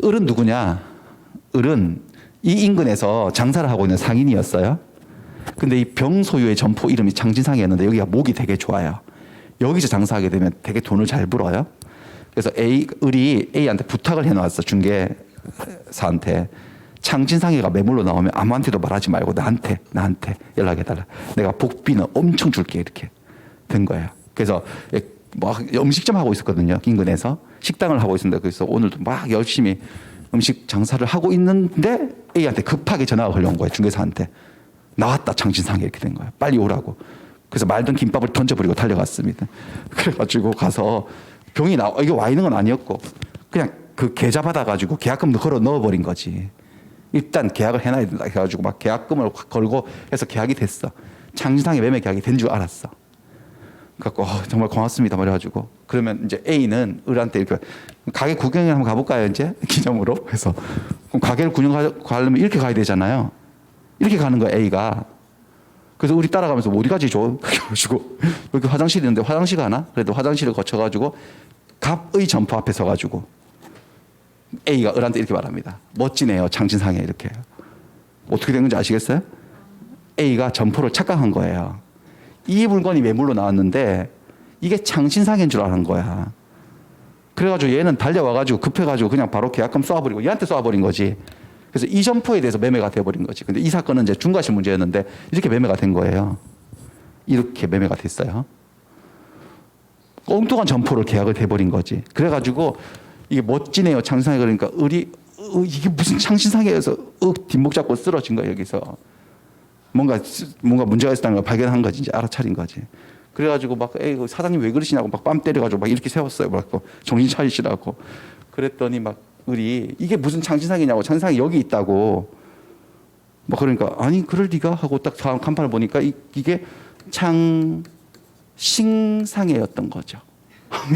을은 누구냐? 을은 이 인근에서 장사를 하고 있는 상인이었어요. 근데 이 병소유의 점포 이름이 장신상이었는데 여기가 목이 되게 좋아요. 여기서 장사하게 되면 되게 돈을 잘 벌어요. 그래서 을이 A한테 부탁을 해놓았어. 중개사한테. 장신상이가 매물로 나오면 아무한테도 말하지 말고 나한테 연락해달라. 내가 복비는 엄청 줄게. 이렇게 된 거예요. 그래서 막 음식점 하고 있었거든요. 인근에서. 식당을 하고 있었는데 그래서 오늘도 막 열심히 음식 장사를 하고 있는데 A한테 급하게 전화가 걸려온 거예요. 중개사한테. 나왔다, 장신상이. 이렇게 된 거예요. 빨리 오라고. 그래서 말던 김밥을 던져버리고 달려갔습니다. 그래가지고 가서 병이 이게 와 있는 건 아니었고 그냥 그 계좌 받아가지고 계약금도 걸어 넣어버린 거지. 일단 계약을 해놔야 된다 해가지고 막 계약금을 걸고 해서 계약이 됐어. 장신상의 매매 계약이 된 줄 알았어. 그래갖고 정말 고맙습니다. 그래가지고 그러면 이제 A는 을한테 이렇게 가게 구경에 한번 가볼까요? 이제 기념으로 해서 그럼 가게를 구경하려면 이렇게 가야 되잖아요. 이렇게 가는 거야 A가. 그래서 우리 따라가면서 어디 가지 줘? 그래가지고 여기 화장실이 있는데 화장실 가나? 그래도 화장실을 거쳐가지고 갑의 점포 앞에 서가지고 A가 을한테 이렇게 말합니다. 멋지네요. 장신상에 이렇게. 어떻게 된 건지 아시겠어요? A가 점포를 착각한 거예요. 이 물건이 매물로 나왔는데 이게 장신상인 줄 아는 거야. 그래가지고 얘는 달려와가지고 급해가지고 그냥 바로 계약금 쏴버리고 얘한테 쏴버린 거지. 그래서 이 점포에 대해서 매매가 돼버린 거지. 근데 이 사건은 이제 중과실 문제였는데 이렇게 매매가 된 거예요. 이렇게 매매가 됐어요. 엉뚱한 점포를 계약을 돼버린 거지. 그래가지고 이게 멋지네요. 장신상에 그러니까 이게 무슨 장신상에서 뒷목 잡고 쓰러진 거야 여기서. 뭔가 문제가 있었다는 걸 발견한 거지. 이제 알아차린 거지. 그래가지고 막 에이 사장님 왜 그러시냐고 막 뺨 때려가지고 막 이렇게 세웠어요. 막 정신 차리시라고. 그랬더니 막 을이 이게 무슨 장신상이냐고. 장신상이 여기 있다고. 뭐 그러니까 아니 그럴 리가 하고 딱 다음 간판을 보니까 이게 장신상회였던 거죠.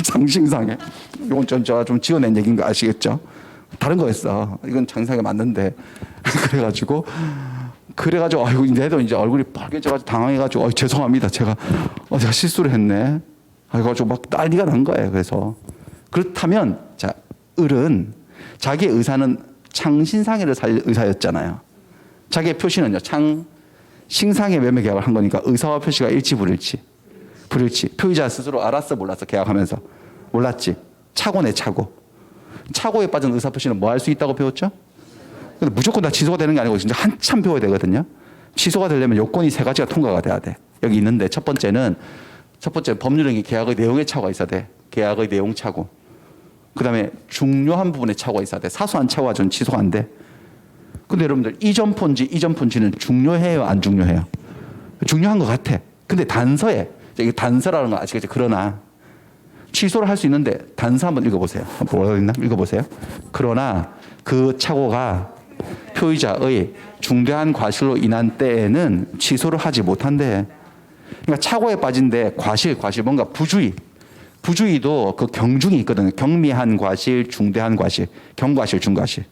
장신상회. 이건 좀 지어낸 얘기인 거 아시겠죠? 다른 거였어. 이건 장신상회 맞는데. 그래가지고 아이고 얘도 이제 얼굴이 빨개져가지고 당황해가지고 죄송합니다. 제가 실수를 했네. 그래가지고 막 난리가 난 거예요. 그래서 그렇다면 자 을은 자기의 의사는 창신상회를 살 의사였잖아요. 자기의 표시는요 창신상회 매매 계약을 한 거니까 의사와 표시가 일치 불일치. 표의자 스스로 알았어 몰랐어 계약하면서 몰랐지. 차고네 차고. 차고에 빠진 의사 표시는 뭐 할 수 있다고 배웠죠? 근데 무조건 다 취소가 되는 게 아니고 진짜 한참 배워야 되거든요. 취소가 되려면 요건이 세 가지가 통과가 돼야 돼. 여기 있는데 첫 번째 법률행위 계약의 내용에 차고가 있어야 돼. 계약의 내용 차고. 그다음에 중요한 부분에 차고가 있어야 돼. 사소한 차고가 좀 취소가 안 돼. 근데 여러분들 이전폰지는 중요해요, 안 중요해요? 중요한 것 같아. 근데 단서에 이게 단서라는 거 아시겠죠? 그러나 취소를 할 수 있는데 단서 한번 읽어보세요. 뭐가 있나? 읽어보세요. 그러나 그 착오가 표의자의 중대한 과실로 인한 때에는 취소를 하지 못한대. 그러니까 착오에 빠진데 과실 뭔가 부주의도 그 경중이 있거든요. 경미한 과실, 중대한 과실, 경과실, 중과실.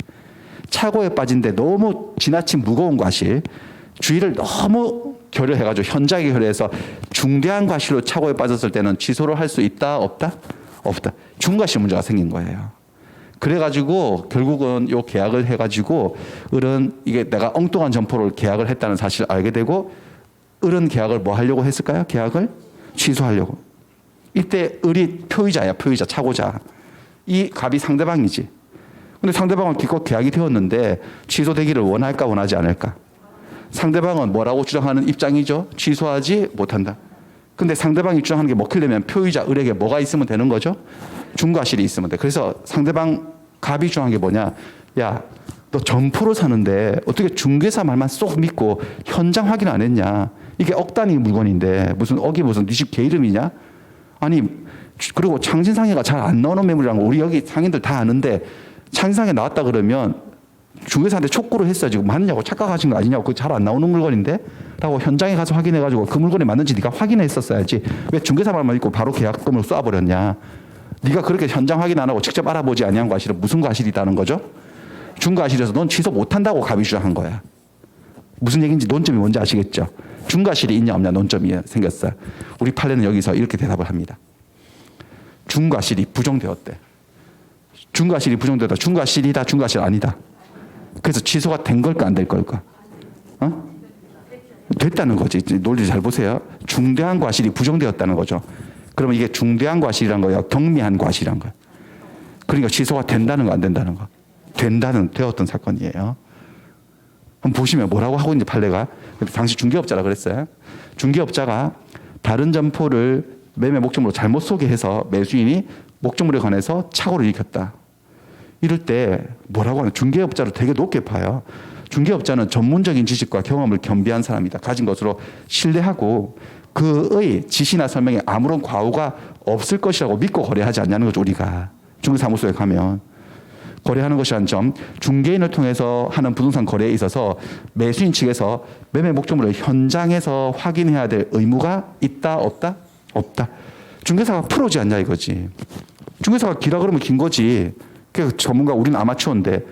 착오에 빠진데 너무 지나친 무거운 과실, 주의를 너무 결여해가지고 현저하게 결여해서 중대한 과실로 착오에 빠졌을 때는 취소를 할 수 있다, 없다? 없다. 중과실 문제가 생긴 거예요. 그래가지고 결국은 요 계약을 해가지고 을은 이게 내가 엉뚱한 점포를 계약을 했다는 사실을 알게 되고 을은 계약을 뭐 하려고 했을까요? 계약을 취소하려고. 이때 을이 표의자야, 차고자. 이 갑이 상대방이지. 근데 상대방은 기껏 계약이 되었는데 취소되기를 원할까 원하지 않을까? 상대방은 뭐라고 주장하는 입장이죠? 취소하지 못한다. 근데 상대방이 주장하는 게 먹히려면 표의자 을에게 뭐가 있으면 되는 거죠? 중과실이 있으면 돼. 그래서 상대방 갑이 주장한 게 뭐냐? 야, 너 점포를 사는데 어떻게 중개사 말만 쏙 믿고 현장 확인 안 했냐? 이게 억 단위 물건인데 무슨 네 집 개 이름이냐? 아니 그리고 창신상회가 잘 안 나오는 매물이라는 거 우리 여기 상인들 다 아는데 창신상회 나왔다 그러면 중개사한테 촉구를 했어야지 맞느냐고 착각하신 거 아니냐고 그거 잘 안 나오는 물건인데 라고 현장에 가서 확인해가지고 그 물건이 맞는지 네가 확인했었어야지 왜 중개사 말만 믿고 바로 계약금을 쏴버렸냐? 네가 그렇게 현장 확인 안 하고 직접 알아보지 아니한 과실은 무슨 과실이다는 거죠? 중과실에서 넌 취소 못한다고 갑이 주장한 거야. 무슨 얘기인지 논점이 뭔지 아시겠죠? 중과실이 있냐 없냐 논점이 생겼어요. 우리 판례는 여기서 이렇게 대답을 합니다. 중과실이 부정되었대. 중과실이 부정되었다. 중과실이다. 중과실 아니다. 그래서 취소가 된 걸까 안 될 걸까? 됐다는 거지. 논리 잘 보세요. 중대한 과실이 부정되었다는 거죠. 그러면 이게 중대한 과실이란 거예요. 경미한 과실이란 거예요. 그러니까 취소가 된다는 거 안 된다는 거. 되었던 사건이에요. 한번 보시면 뭐라고 하고 있는지 판례가. 당시 중개업자라 그랬어요. 중개업자가 다른 점포를 매매 목적물로 잘못 소개해서 매수인이 목적물에 관해서 착오를 일으켰다. 이럴 때 뭐라고 하나 중개업자를 되게 높게 봐요. 중개업자는 전문적인 지식과 경험을 겸비한 사람이다. 가진 것으로 신뢰하고 그의 지시나 설명에 아무런 과오가 없을 것이라고 믿고 거래하지 않냐는 거죠. 우리가 중개사무소에 가면 거래하는 것이란 점, 중개인을 통해서 하는 부동산 거래에 있어서 매수인 측에서 매매 목적물을 현장에서 확인해야 될 의무가 있다 없다? 없다. 중개사가 프로지 않냐 이거지. 중개사가 기라 그러면 긴 거지. 그 전문가 우리는 아마추어인데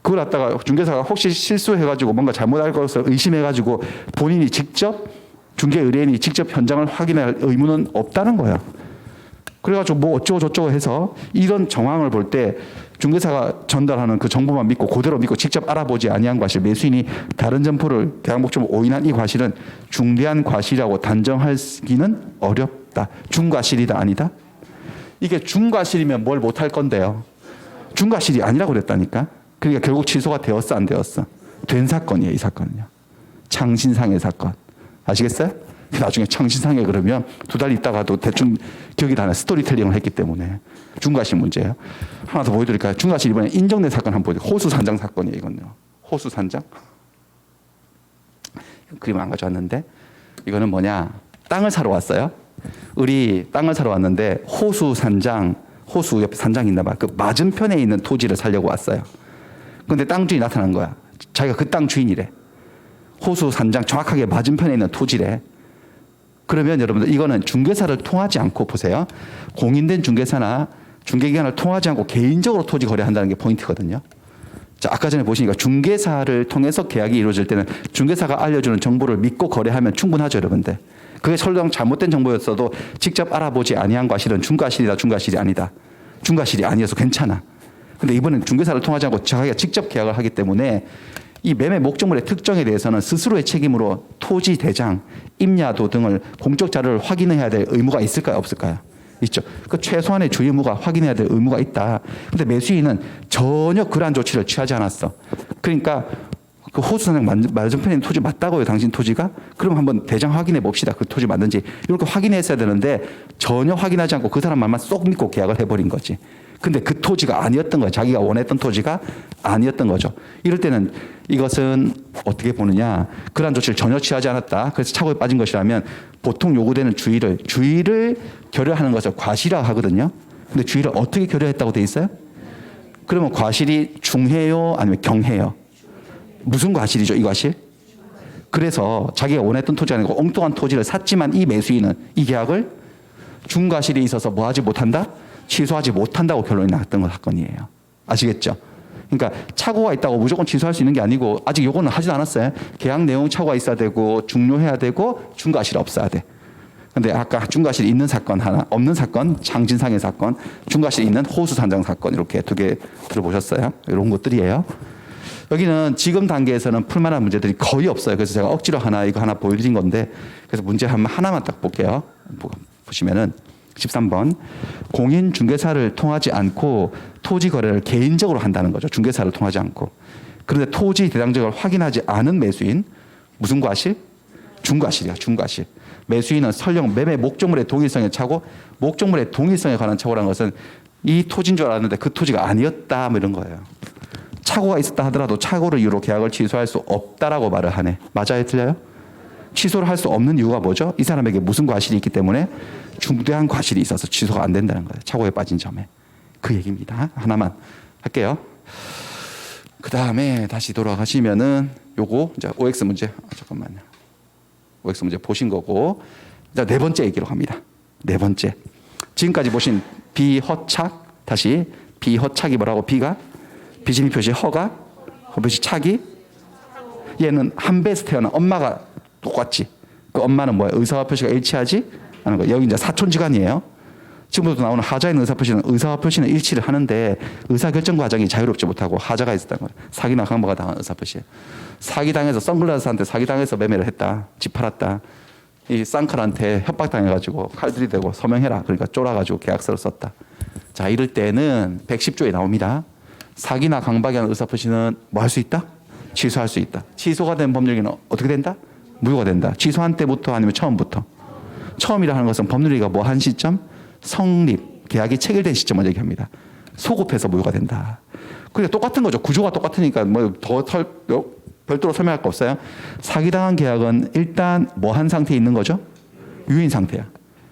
그걸 갖다가 중개사가 혹시 실수해가지고 뭔가 잘못할 것을 의심해가지고 본인이 직접 중개 의뢰인이 직접 현장을 확인할 의무는 없다는 거야. 그래가지고 뭐 어쩌고 저쩌고 해서 이런 정황을 볼 때 중개사가 전달하는 그 정보만 믿고 그대로 믿고 직접 알아보지 아니한 과실, 매수인이 다른 점포를 계약 목적으로 오인한 이 과실은 중대한 과실이라고 단정하기는 어렵다. 중과실이다 아니다? 이게 중과실이면 뭘 못할 건데요. 중과실이 아니라고 그랬다니까. 그러니까 결국 취소가 되었어 안 되었어? 된 사건이에요. 이 사건은요. 창신상해 사건. 아시겠어요? 나중에 창신상해 그러면 두 달 있다가도 대충 기억이 나는 스토리텔링을 했기 때문에 중과실 문제예요. 하나 더 보여드릴까요? 중과실 이번에 인정된 사건 한번 보여드릴게요. 호수산장 사건이에요. 이건요. 호수산장. 그림을 안 가져왔는데 이거는 뭐냐. 땅을 사러 왔어요. 우리 땅을 사러 왔는데 호수산장, 호수 옆에 산장이 있나 봐. 그 맞은편에 있는 토지를 사려고 왔어요. 근데 땅 주인이 나타난 거야. 자기가 그 땅 주인이래. 호수 산장 정확하게 맞은편에 있는 토지래. 그러면 여러분들 이거는 중개사를 통하지 않고 보세요. 공인된 중개사나 중개기관을 통하지 않고 개인적으로 토지 거래한다는 게 포인트거든요. 자, 아까 전에 보시니까 중개사를 통해서 계약이 이루어질 때는 중개사가 알려주는 정보를 믿고 거래하면 충분하죠, 여러분들. 그게 설령 잘못된 정보였어도 직접 알아보지 아니한 과실은 중과실이다, 중과실이 아니다. 중과실이 아니어서 괜찮아. 근데 이번엔 중개사를 통하지 않고 자기가 직접 계약을 하기 때문에 이 매매 목적물의 특정에 대해서는 스스로의 책임으로 토지 대장, 임야도 등을 공적 자료를 확인해야 될 의무가 있을까요? 없을까요? 있죠. 그 최소한의 주의 의무가 확인해야 될 의무가 있다. 근데 매수인은 전혀 그러한 조치를 취하지 않았어. 그러니까 그 호수산장 맞은편에 있는 토지 맞다고요, 당신 토지가? 그럼 한번 대장 확인해 봅시다. 그 토지 맞는지. 이렇게 확인했어야 되는데 전혀 확인하지 않고 그 사람 말만 쏙 믿고 계약을 해버린 거지. 근데 그 토지가 아니었던 거예요. 자기가 원했던 토지가 아니었던 거죠. 이럴 때는 이것은 어떻게 보느냐. 그러한 조치를 전혀 취하지 않았다. 그래서 착오에 빠진 것이라면 보통 요구되는 주의를 결여하는 것을 과실이라고 하거든요. 근데 주의를 어떻게 결여했다고 돼 있어요? 그러면 과실이 중해요? 아니면 경해요? 무슨 과실이죠, 이 과실? 그래서 자기가 원했던 토지가 아니고 엉뚱한 토지를 샀지만 이 매수인은 이 계약을 중과실이 있어서 뭐 하지 못한다? 취소하지 못한다고 결론이 났던 사건이에요. 아시겠죠? 그러니까 착오가 있다고 무조건 취소할 수 있는 게 아니고 아직 요거는 하지도 않았어요. 계약 내용 착오가 있어야 되고 중요해야 되고 중과실이 없어야 돼. 근데 아까 중과실이 있는 사건 하나, 없는 사건, 창진상해 사건, 중과실이 있는 호수산장 사건 이렇게 두 개 들어보셨어요? 이런 것들이에요. 여기는 지금 단계에서는 풀만한 문제들이 거의 없어요. 그래서 제가 억지로 이거 하나 보여드린 건데 그래서 문제 하나만 딱 볼게요. 보시면은 13번 공인 중개사를 통하지 않고 토지 거래를 개인적으로 한다는 거죠. 중개사를 통하지 않고. 그런데 토지 대장적을 확인하지 않은 매수인 무슨 과실? 중과실이야. 중과실. 매수인은 설령 매매 목적물의 동일성에 차고 목적물의 동일성에 관한 착오라는 것은 이 토지인 줄 알았는데 그 토지가 아니었다 뭐 이런 거예요. 착오가 있었다 하더라도 착오를 이유로 계약을 취소할 수 없다라고 말을 하네. 맞아요? 틀려요? 취소를 할 수 없는 이유가 뭐죠? 이 사람에게 무슨 과실이 있기 때문에 중대한 과실이 있어서 취소가 안 된다는 거예요. 착오에 빠진 점에. 그 얘기입니다. 하나만 할게요. 그 다음에 다시 돌아가시면은 요거 이제 OX 문제. 잠깐만요. OX 문제 보신 거고 이제 네 번째 얘기로 갑니다. 네 번째. 지금까지 보신 비허착 다시 비허착이 뭐라고? B가 비진입 표시 허가 허 표시 착이 얘는 한 배에서 태어난 엄마가 똑같지. 그 엄마는 뭐야? 의사와 표시가 일치하지 않은 거. 여기 이제 사촌지간이에요. 지금부터 나오는 하자에 있는 의사 표시는 의사와 표시는 일치를 하는데 의사 결정 과정이 자유롭지 못하고 하자가 있었다는 거예요. 사기나 강모가 당한 의사 표시예요. 사기 당해서 선글라스한테 사기 당해서 매매를 했다. 집 팔았다. 이 쌍칼한테 협박 당해가지고 칼 들이대고 서명해라. 그러니까 쫄아가지고 계약서를 썼다. 자, 이럴 때는 110조에 나옵니다. 사기나 강박이 한 의사 표시는 뭐 할 수 있다? 취소할 수 있다. 취소가 된 법률기는 어떻게 된다? 무효가 된다. 취소한 때부터 아니면 처음부터. 처음이라 하는 것은 법률기가 뭐 한 시점? 성립, 계약이 체결된 시점을 얘기합니다. 소급해서 무효가 된다. 그게 똑같은 거죠. 구조가 똑같으니까 뭐 더 별도로 설명할 거 없어요. 사기당한 계약은 일단 뭐 한 상태에 있는 거죠? 유인 상태야.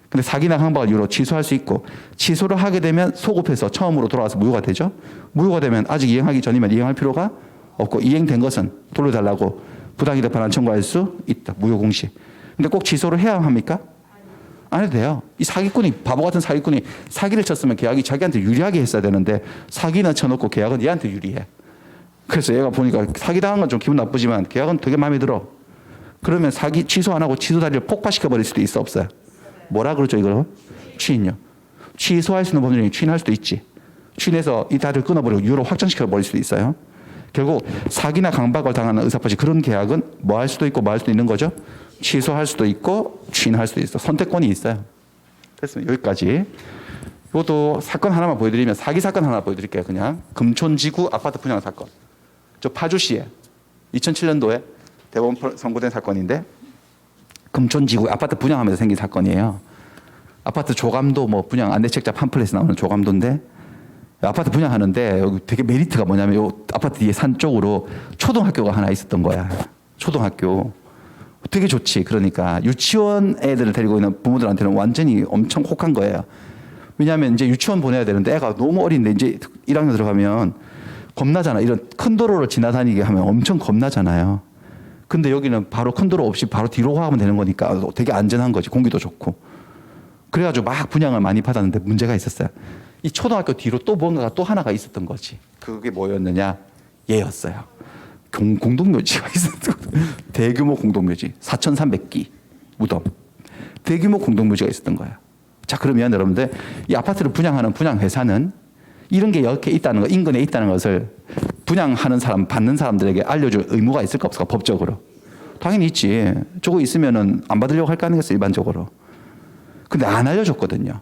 근데 사기나 강박을 이유로 취소할 수 있고 취소를 하게 되면 소급해서 처음으로 돌아와서 무효가 되죠. 무효가 되면 아직 이행하기 전이면 이행할 필요가 없고 이행된 것은 돌려달라고 부당이득 반환 청구할 수 있다. 무효 공시. 근데 꼭 취소를 해야 합니까? 안 해도 돼요. 이 사기꾼이 바보 같은 사기꾼이 사기를 쳤으면 계약이 자기한테 유리하게 했어야 되는데 사기는 쳐놓고 계약은 얘한테 유리해. 그래서 얘가 보니까 사기당한 건 좀 기분 나쁘지만 계약은 되게 마음에 들어. 그러면 사기 취소 안 하고 취소 다리를 폭파시켜 버릴 수도 있어 없어요? 뭐라 그러죠 이거? 추인요. 취소할 수 있는 법률 중에 추인할 수도 있지. 추인해서 이 다리를 끊어버리고 유효로 확정시켜 버릴 수도 있어요. 결국 사기나 강박을 당하는 의사표시 그런 계약은 뭐 할 수도 있고 뭐 할 수도 있는 거죠. 취소할 수도 있고 추인할 수도 있어. 선택권이 있어요. 됐습니다. 여기까지. 이것도 사건 하나만 보여드리면 사기 사건 하나 보여드릴게요. 그냥 금촌지구 아파트 분양 사건. 저 파주시에 2007년도에 대법원 선고된 사건인데 금촌지구 아파트 분양하면서 생긴 사건이에요. 아파트 조감도 뭐 분양 안대책자 팜플렛에 나오는 조감도인데 아파트 분양하는데 여기 되게 메리트가 뭐냐면 요 아파트 뒤에 산 쪽으로 초등학교가 하나 있었던 거야. 초등학교. 되게 좋지. 그러니까 유치원 애들을 데리고 있는 부모들한테는 완전히 엄청 혹한 거예요. 왜냐하면 이제 유치원 보내야 되는데 애가 너무 어린데 이제 1학년 들어가면 겁나잖아. 이런 큰 도로를 지나다니게 하면 엄청 겁나잖아요. 근데 여기는 바로 큰 도로 없이 바로 뒤로 가면 되는 거니까 되게 안전한 거지. 공기도 좋고. 그래가지고 막 분양을 많이 받았는데 문제가 있었어요. 이 초등학교 뒤로 또 뭔가가 또 하나가 있었던 거지. 그게 뭐였느냐? 얘였어요. 공동묘지가 있었던 대규모 공동묘지. 4,300기 무덤. 대규모 공동묘지가 있었던 거예요. 자, 그러면 여러분들 이 아파트를 분양하는 분양회사는 이런 게 이렇게 있다는 거, 인근에 있다는 것을 분양하는 사람, 받는 사람들에게 알려줄 의무가 있을까 없을까, 법적으로? 당연히 있지. 저거 있으면은 안 받으려고 할 거 아니겠어요, 일반적으로. 근데 안 알려줬거든요.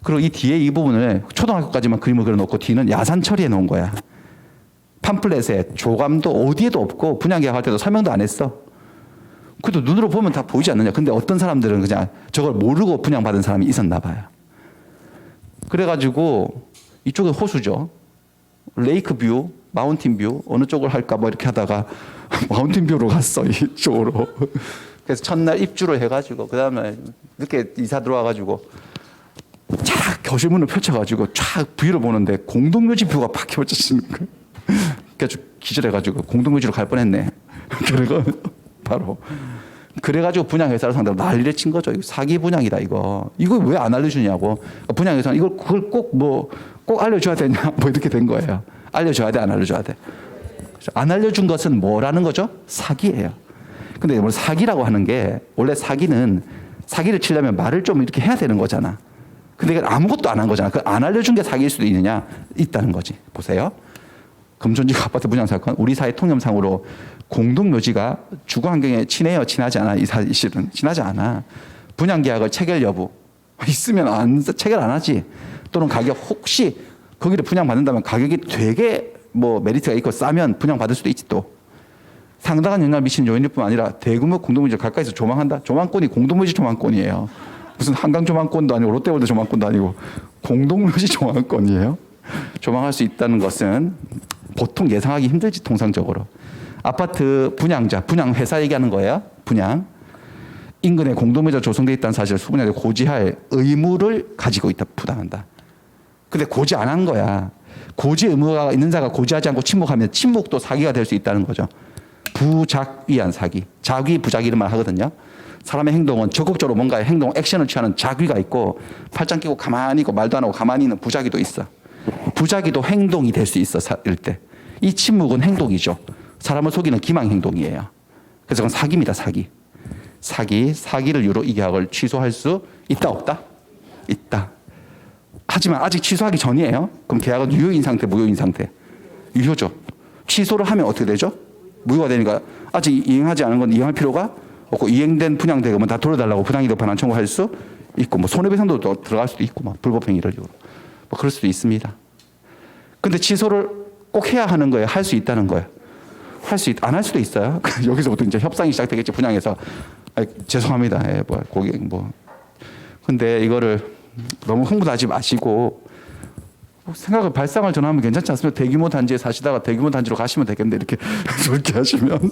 그리고 이 뒤에 이 부분을 초등학교까지만 그림을 그려놓고 뒤는 야산 처리해 놓은 거야. 팜플렛에 조감도 어디에도 없고 분양계약할 때도 설명도 안 했어. 그래도 눈으로 보면 다 보이지 않느냐. 근데 어떤 사람들은 그냥 저걸 모르고 분양받은 사람이 있었나 봐요. 그래가지고 이쪽은 호수죠. 레이크 뷰, 마운틴 뷰 어느 쪽을 할까 뭐 이렇게 하다가 마운틴 뷰로 갔어. 이쪽으로. 그래서 첫날 입주를 해가지고 그 다음에 늦게 이사 들어와가지고 쫙 교실문을 펼쳐가지고 쫙 뷰를 보는데 공동묘지 뷰가 팍 펼쳐지는 거예요. 그래서 기절해가지고 공동묘지로 갈 뻔했네. 그리고 바로 그래가지고 분양회사를 상대로 난리를 친 거죠. 이거 사기 분양이다 이거. 이거 왜 안 알려주냐고. 분양회사는 이걸 그걸 꼭 알려줘야 되냐 뭐 이렇게 된 거예요. 알려줘야 돼 안 알려줘야 돼. 안 알려준 것은 뭐라는 거죠? 사기예요. 근데 뭐 사기라고 하는 게 원래 사기는 사기를 치려면 말을 좀 이렇게 해야 되는 거잖아. 근데 이건 아무것도 안 한 거잖아. 그 안 알려준 게 사기일 수도 있느냐? 있다는 거지. 보세요. 금촌지구 아파트 분양 사건 우리 사회 통념상으로 공동묘지가 주거 환경에 친해요, 친하지 않아? 이 사실은 친하지 않아. 분양 계약을 체결 여부 있으면 체결 안 하지. 또는 가격 혹시 거기를 분양 받는다면 가격이 되게 뭐 메리트가 있고 싸면 분양 받을 수도 있지 또. 상당한 영향을 미치는 요인일 뿐 아니라 대규모 공동묘지를 가까이서 조망한다. 조망권이 공동묘지 조망권이에요. 무슨 한강 조망권도 아니고 롯데월드 조망권도 아니고 공동묘지 조망권이에요. 조망할 수 있다는 것은 보통 예상하기 힘들지 통상적으로. 아파트 분양자, 분양회사 얘기하는 거예요. 분양. 인근에 공동묘지가 조성되어 있다는 사실을 수분야에 고지할 의무를 가지고 있다, 부담한다. 근데 고지 안 한 거야. 고지 의무가 있는 자가 고지하지 않고 침묵하면 침묵도 사기가 될 수 있다는 거죠. 부작위한 사기. 작위, 부작위를 말하거든요. 사람의 행동은 적극적으로 뭔가 행동, 액션을 취하는 작위가 있고 팔짱 끼고 가만히 있고 말도 안 하고 가만히 있는 부작위도 있어. 부작위도 행동이 될 수 있어, 이럴 때. 이 침묵은 행동이죠. 사람을 속이는 기망 행동이에요. 그래서 그건 사기입니다, 사기. 사기를 이유로 이 계약을 취소할 수 있다, 없다? 있다. 하지만 아직 취소하기 전이에요. 그럼 계약은 유효인 상태, 무효인 상태? 유효죠. 취소를 하면 어떻게 되죠? 무효가 되니까 아직 이행하지 않은 건 이행할 필요가 없고 이행된 분양대금은 다 돌려달라고 분양이득 반환 청구할 수 있고 뭐 손해배상도 또 들어갈 수도 있고 막 불법행위를 이유로 뭐 그럴 수도 있습니다. 근데 취소를 꼭 해야 하는 거예요? 할 수 있다는 거예요? 안 할 수도 있어요. 여기서부터 이제 협상이 시작되겠지, 분양에서. 죄송합니다. 예, 뭐, 고객, 뭐. 근데 이거를 너무 흥분하지 마시고, 생각을 발상을 전하면 괜찮지 않습니까? 대규모 단지에 사시다가 대규모 단지로 가시면 되겠는데, 이렇게 그렇게 하시면.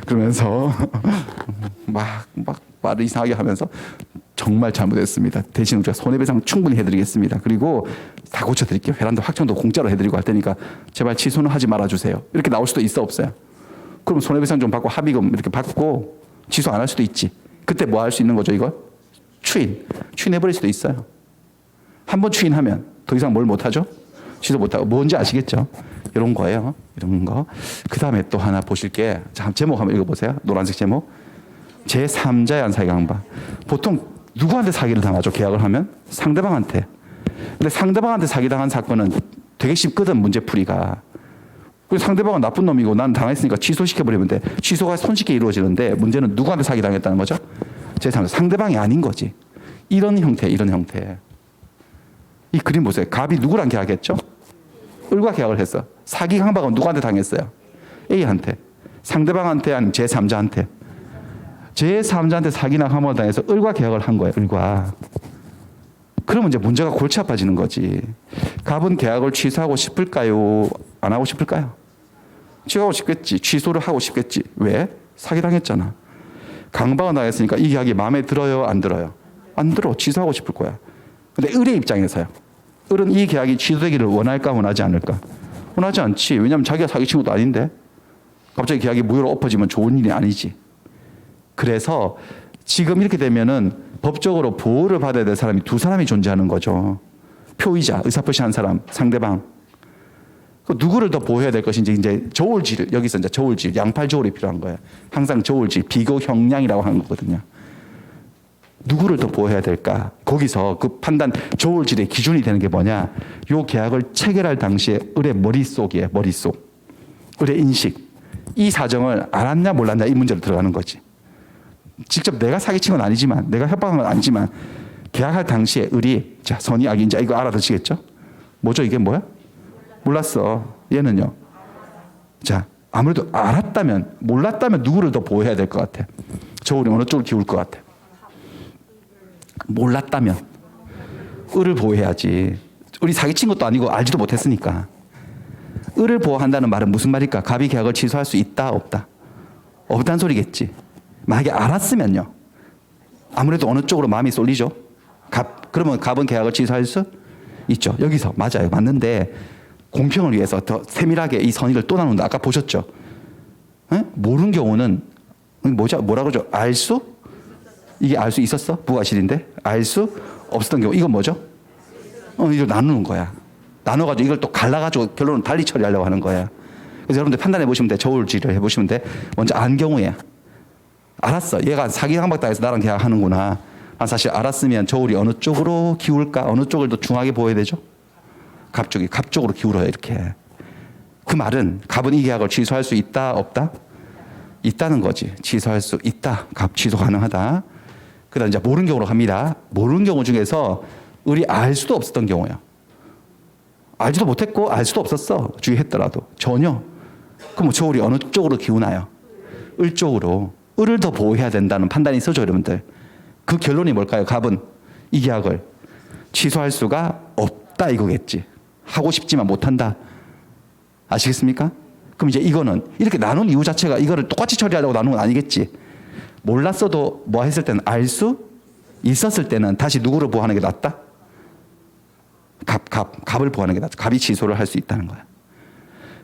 그러면서, 막 말을 이상하게 하면서, 정말 잘못했습니다. 대신 우리가 손해배상 충분히 해드리겠습니다. 그리고 다 고쳐드릴게요. 베란다 확정도 공짜로 해드리고 할 테니까 제발 취소는 하지 말아주세요. 이렇게 나올 수도 있어, 없어요? 그럼 손해배상 좀 받고 합의금 이렇게 받고 취소 안 할 수도 있지. 그때 뭐 할 수 있는 거죠, 이거? 추인해버릴 수도 있어요. 한 번 추인하면 더 이상 뭘 못하죠? 취소 못하고. 뭔지 아시겠죠? 이런 거예요. 이런 거. 그 다음에 또 하나 보실 게, 자, 제목 한번 읽어보세요. 노란색 제목. 제3자에 의한 사기 강박. 보통 누구한테 사기를 당하죠? 계약을 하면? 상대방한테. 근데 상대방한테 사기당한 사건은 되게 쉽거든, 문제풀이가. 상대방은 나쁜 놈이고 난 당했으니까 취소시켜버리면 돼. 취소가 손쉽게 이루어지는데 문제는 누구한테 사기당했다는 거죠? 제3자. 상대방이 아닌 거지. 이런 형태, 이런 형태. 이 그림 보세요. 갑이 누구랑 계약했죠? 을과 계약을 했어. 사기 강박은 누구한테 당했어요? A한테. 상대방한테 아니면 제3자한테. 제3자한테 사기나 강박을 당해서 을과 계약을 한 거예요. 을과. 그러면 이제 문제가 골치 아파지는 거지. 갑은 계약을 취소하고 싶을까요? 안 하고 싶을까요? 취소하고 싶겠지. 취소를 하고 싶겠지. 왜? 사기당했잖아. 강박을 당했으니까 이 계약이 마음에 들어요? 안 들어요? 안 들어. 취소하고 싶을 거야. 근데 을의 입장에서요. 을은 이 계약이 취소되기를 원할까 원하지 않을까? 원하지 않지. 왜냐하면 자기가 사기친 것도 아닌데. 갑자기 계약이 무효로 엎어지면 좋은 일이 아니지. 그래서 지금 이렇게 되면은 법적으로 보호를 받아야 될 사람이 두 사람이 존재하는 거죠. 표의자, 의사표시한 사람, 상대방. 누구를 더 보호해야 될 것인지 이제 저울질, 여기서 이제 저울질, 양팔 저울이 필요한 거예요. 항상 저울질, 비교 형량이라고 하는 거거든요. 누구를 더 보호해야 될까? 거기서 그 판단, 저울질의 기준이 되는 게 뭐냐? 요 계약을 체결할 당시에 을의 머릿속이에요. 머릿속. 을의 인식. 이 사정을 알았냐 몰랐냐 이 문제로 들어가는 거지. 직접 내가 사기친 건 아니지만, 내가 협박한 건 아니지만, 계약할 당시에 을이, 자, 선이 악이 이제 이거 알아듣시겠죠? 뭐죠? 이게 뭐야? 몰랐어. 얘는요. 자, 아무래도 알았다면, 몰랐다면 누구를 더 보호해야 될 것 같아? 저울이 어느 쪽으로 기울 것 같아? 몰랐다면 을을 보호해야지. 을이 사기친 것도 아니고 알지도 못했으니까. 을을 보호한다는 말은 무슨 말일까? 갑이 계약을 취소할 수 있다, 없다? 없다는 소리겠지. 만약에 알았으면요. 아무래도 어느 쪽으로 마음이 쏠리죠. 그러면 갑은 계약을 취소할 수 있죠. 여기서 맞아요. 맞는데 공평을 위해서 더 세밀하게 이 선의를 또 나눈다. 아까 보셨죠. 에? 모르는 경우는 뭐라 그러죠? 알 수? 이게 알 수 있었어? 부가실인데 알 수 없었던 경우. 이건 뭐죠? 이걸 나누는 거야. 나눠가지고 이걸 또 갈라가지고 결론은 달리 처리하려고 하는 거야. 그래서 여러분들 판단해 보시면 돼. 저울질을 해보시면 돼. 먼저 안 경우에 알았어. 얘가 사기 강박당해서 나랑 계약하는구나. 사실 알았으면 저울이 어느 쪽으로 기울까? 어느 쪽을 더 중하게 보여야 되죠? 갑 쪽으로 기울어요. 이렇게. 그 말은 갑은 이 계약을 취소할 수 있다, 없다? 있다는 거지. 취소할 수 있다. 갑 취소 가능하다. 그다음 이제 모르는 경우로 갑니다. 모르는 경우 중에서 을이 알 수도 없었던 경우야. 알지도 못했고 알 수도 없었어. 주의했더라도 전혀. 그럼 저울이 어느 쪽으로 기우나요? 을 쪽으로. 을을 더 보호해야 된다는 판단이 있어죠, 여러분들. 그 결론이 뭘까요? 갑은 이 계약을 취소할 수가 없다 이거겠지. 하고 싶지만 못한다. 아시겠습니까? 그럼 이제 이거는 이렇게 나눈 이유 자체가 이거를 똑같이 처리하려고 나눈 건 아니겠지. 몰랐어도 뭐 했을 때는 알 수 있었을 때는 다시 누구를 보호하는 게 낫다? 갑을 보호하는 게 낫다. 갑이 취소를 할 수 있다는 거야.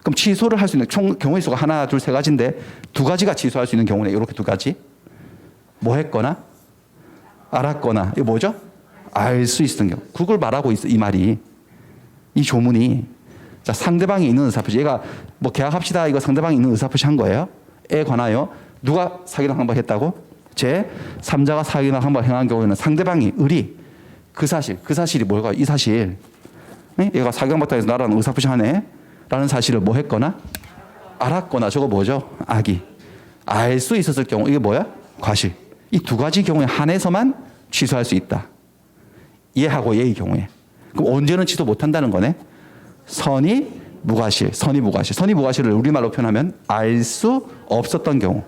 그럼 취소를 할 수 있는 총 경우의 수가 하나, 둘, 세 가지인데 두 가지가 취소할 수 있는 경우는 이렇게 두 가지. 뭐 했거나 알았거나. 이거 뭐죠? 알 수 있었던 경우. 그걸 말하고 있어. 이 말이. 이 조문이. 자, 상대방이 있는 의사표시. 얘가 뭐 계약합시다. 이거 상대방이 있는 의사표시 한 거예요. 에 관하여 누가 사기나 강박했다고? 제3자가 사기나 강박 행한 경우에는 상대방이 을이 그 사실이 뭘까요? 이 사실. 얘가 사기 강박당해서 나랑 의사표시 하네. 라는 사실을 뭐 했거나 알았거나. 저거 뭐죠? 악이. 알 수 있었을 경우. 이게 뭐야? 과실. 이 두 가지 경우에 한해서만 취소할 수 있다. 얘하고 얘의 경우에. 그럼 언제는 취소 못한다는 거네? 선의 무과실. 선의 무과실을 우리말로 표현하면 알 수 없었던 경우.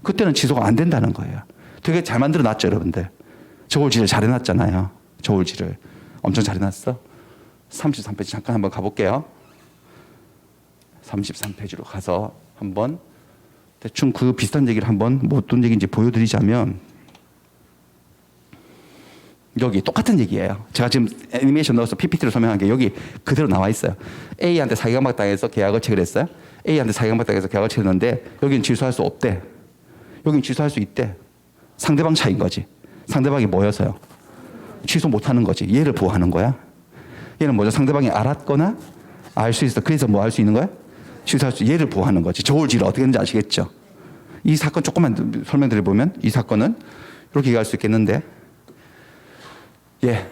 그때는 취소가 안 된다는 거예요. 되게 잘 만들어 놨죠, 여러분들. 저울질을 잘 해놨잖아요. 저울질을. 엄청 잘 해놨어. 33페이지 잠깐 한번 가볼게요. 33페이지로 가서 한번 대충 그 비슷한 얘기를 한번 뭐 어떤 얘기인지 보여드리자면 여기 똑같은 얘기예요. 제가 지금 애니메이션 넣어서 PPT로 설명한 게 여기 그대로 나와 있어요. A한테 사기 강박당해서 계약을 체결했어요. A한테 사기 강박당해서 계약을 체결했는데 여기는 취소할 수 없대. 여기는 취소할 수 있대. 상대방 차이인 거지. 상대방이 뭐여서요? 취소 못하는 거지. 얘를 보호하는 거야. 얘는 뭐죠? 상대방이 알았거나 알 수 있어. 그래서 뭐 할 수 있는 거야? 취소할 수 얘를 보호하는 거지. 저울질을 어떻게 하는지 아시겠죠? 이 사건 조금만 설명드려보면 이 사건은 이렇게 얘기할 수 있겠는데, 예.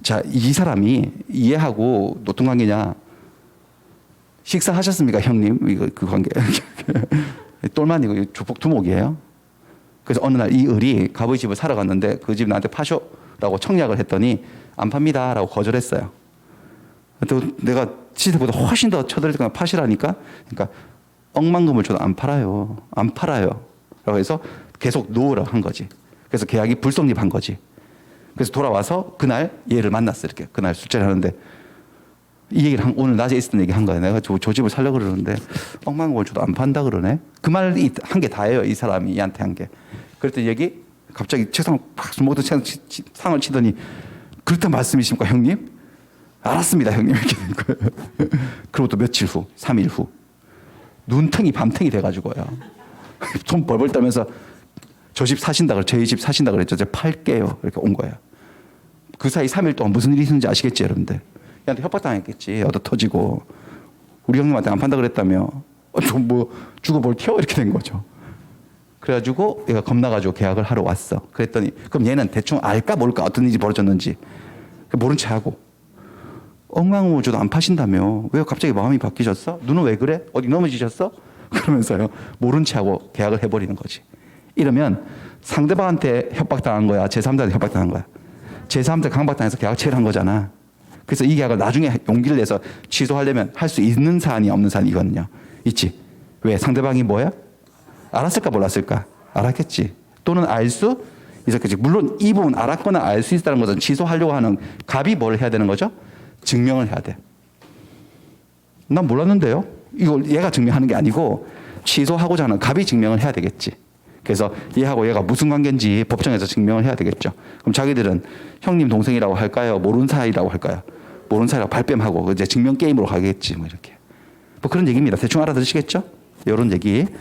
자, 이 사람이 이해하고 어떤 관계냐. 식사하셨습니까, 형님? 이거 그 관계. 똘만이고 조폭 두목이에요. 그래서 어느 날 이 을이 갑의 집을 사러 갔는데 그 집 나한테 파쇼라고 청약을 했더니 안 팝니다라고 거절했어요. 또 내가 시세보다 훨씬 더 쳐들릴 때가 파시라니까, 그러니까 억만금을 줘도 안 팔아요. 안 팔아요. 라고 해서 계속 놓으라 한 거지. 그래서 계약이 불성립한 거지. 그래서 돌아와서 그날 얘를 만났어. 이렇게 그날 술자리 하는데 이 얘기를 오늘 낮에 있었던 얘기 한 거야. 내가 저 집을 살려고 그러는데 억만금을 줘도 안 판다 그러네. 그 말이 한 게 다예요. 이 사람이 얘한테 한 게. 그랬더니 얘기 갑자기 책상을 팍 모두 상을 치더니 그렇단 말씀이십니까 형님? 알았습니다 형님. 이렇게 된 거예요. 그리고 또 며칠 후 3일 후 눈탱이 밤탱이 돼가지고요. 돈 벌벌 떨면서 저 집 사신다 그래. 저희 집 사신다 그랬죠. 제가 팔게요. 이렇게 온 거예요. 그 사이 3일 동안 무슨 일이 있었는지 아시겠지 여러분들. 얘한테 협박당했겠지. 얻어 터지고 우리 형님한테 안 판다 그랬다며. 좀 뭐 죽어볼 튀어 이렇게 된 거죠. 그래가지고 얘가 겁나가지고 계약을 하러 왔어. 그랬더니 그럼 얘는 대충 알까 모를까 어떤 일이 벌어졌는지 모른 체 하고 억만금을 줘도 안 파신다며. 왜 갑자기 마음이 바뀌셨어? 눈은 왜 그래? 어디 넘어지셨어? 그러면서요. 모른 체 하고 계약을 해버리는 거지. 이러면 상대방한테 협박당한 거야? 제3자한테 협박당한 거야? 제3자한테 강박당해서 계약을 체결한 거잖아. 그래서 이 계약을 나중에 용기를 내서 취소하려면 할 수 있는 사안이 없는 사안이거든요. 있지. 왜? 상대방이 뭐야? 알았을까 몰랐을까? 알았겠지. 또는 알 수 있었겠지. 물론 이 부분 알았거나 알 수 있다는 것은 취소하려고 하는 갑이 뭘 해야 되는 거죠? 증명을 해야 돼. 난 몰랐는데요. 이걸 얘가 증명하는 게 아니고 취소하고자 하는 갑이 증명을 해야 되겠지. 그래서 얘하고 얘가 무슨 관계인지 법정에서 증명을 해야 되겠죠. 그럼 자기들은 형님 동생이라고 할까요? 모르는 사이라고 할까요? 모르는 사이라고 발뺌하고 이제 증명 게임으로 가겠지. 뭐 이렇게. 뭐 그런 얘기입니다. 대충 알아들으시겠죠? 이런 얘기입니다.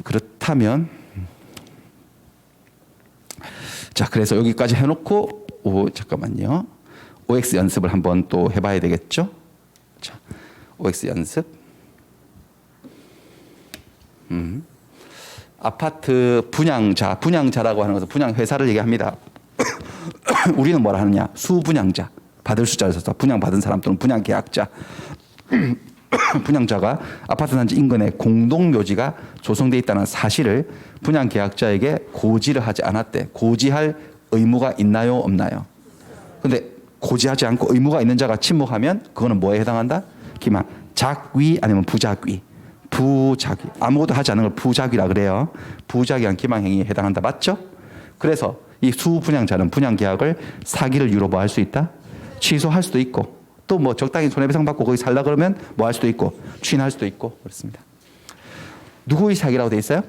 그렇다면 자, 그래서 여기까지 해놓고 잠깐만요. OX 연습을 한번 또 해봐야 되겠죠? 자, OX 연습. 아파트 분양자라고 하는 것은 분양회사를 얘기합니다. 우리는 뭐라 하느냐? 수분양자. 받을 숫자를 써서 분양받은 사람 또는 분양계약자. 분양자가 아파트 단지 인근에 공동묘지가 조성되어 있다는 사실을 분양계약자에게 고지를 하지 않았대. 고지할 의무가 있나요? 없나요? 근데 고지하지 않고 의무가 있는 자가 침묵하면 그거는 뭐에 해당한다? 기만. 작위 아니면 부작위. 부작위. 아무것도 하지 않은 걸 부작위라 그래요. 부작위한 기망행위에 해당한다. 맞죠? 그래서 이 수분양자는 분양계약을 사기를 이유로 뭐 할 수 있다? 취소할 수도 있고 또 뭐 적당히 손해배상 받고 거기 살라 그러면 뭐 할 수도 있고 추인할 수도 있고 그렇습니다. 누구의 사기라고 돼 있어요?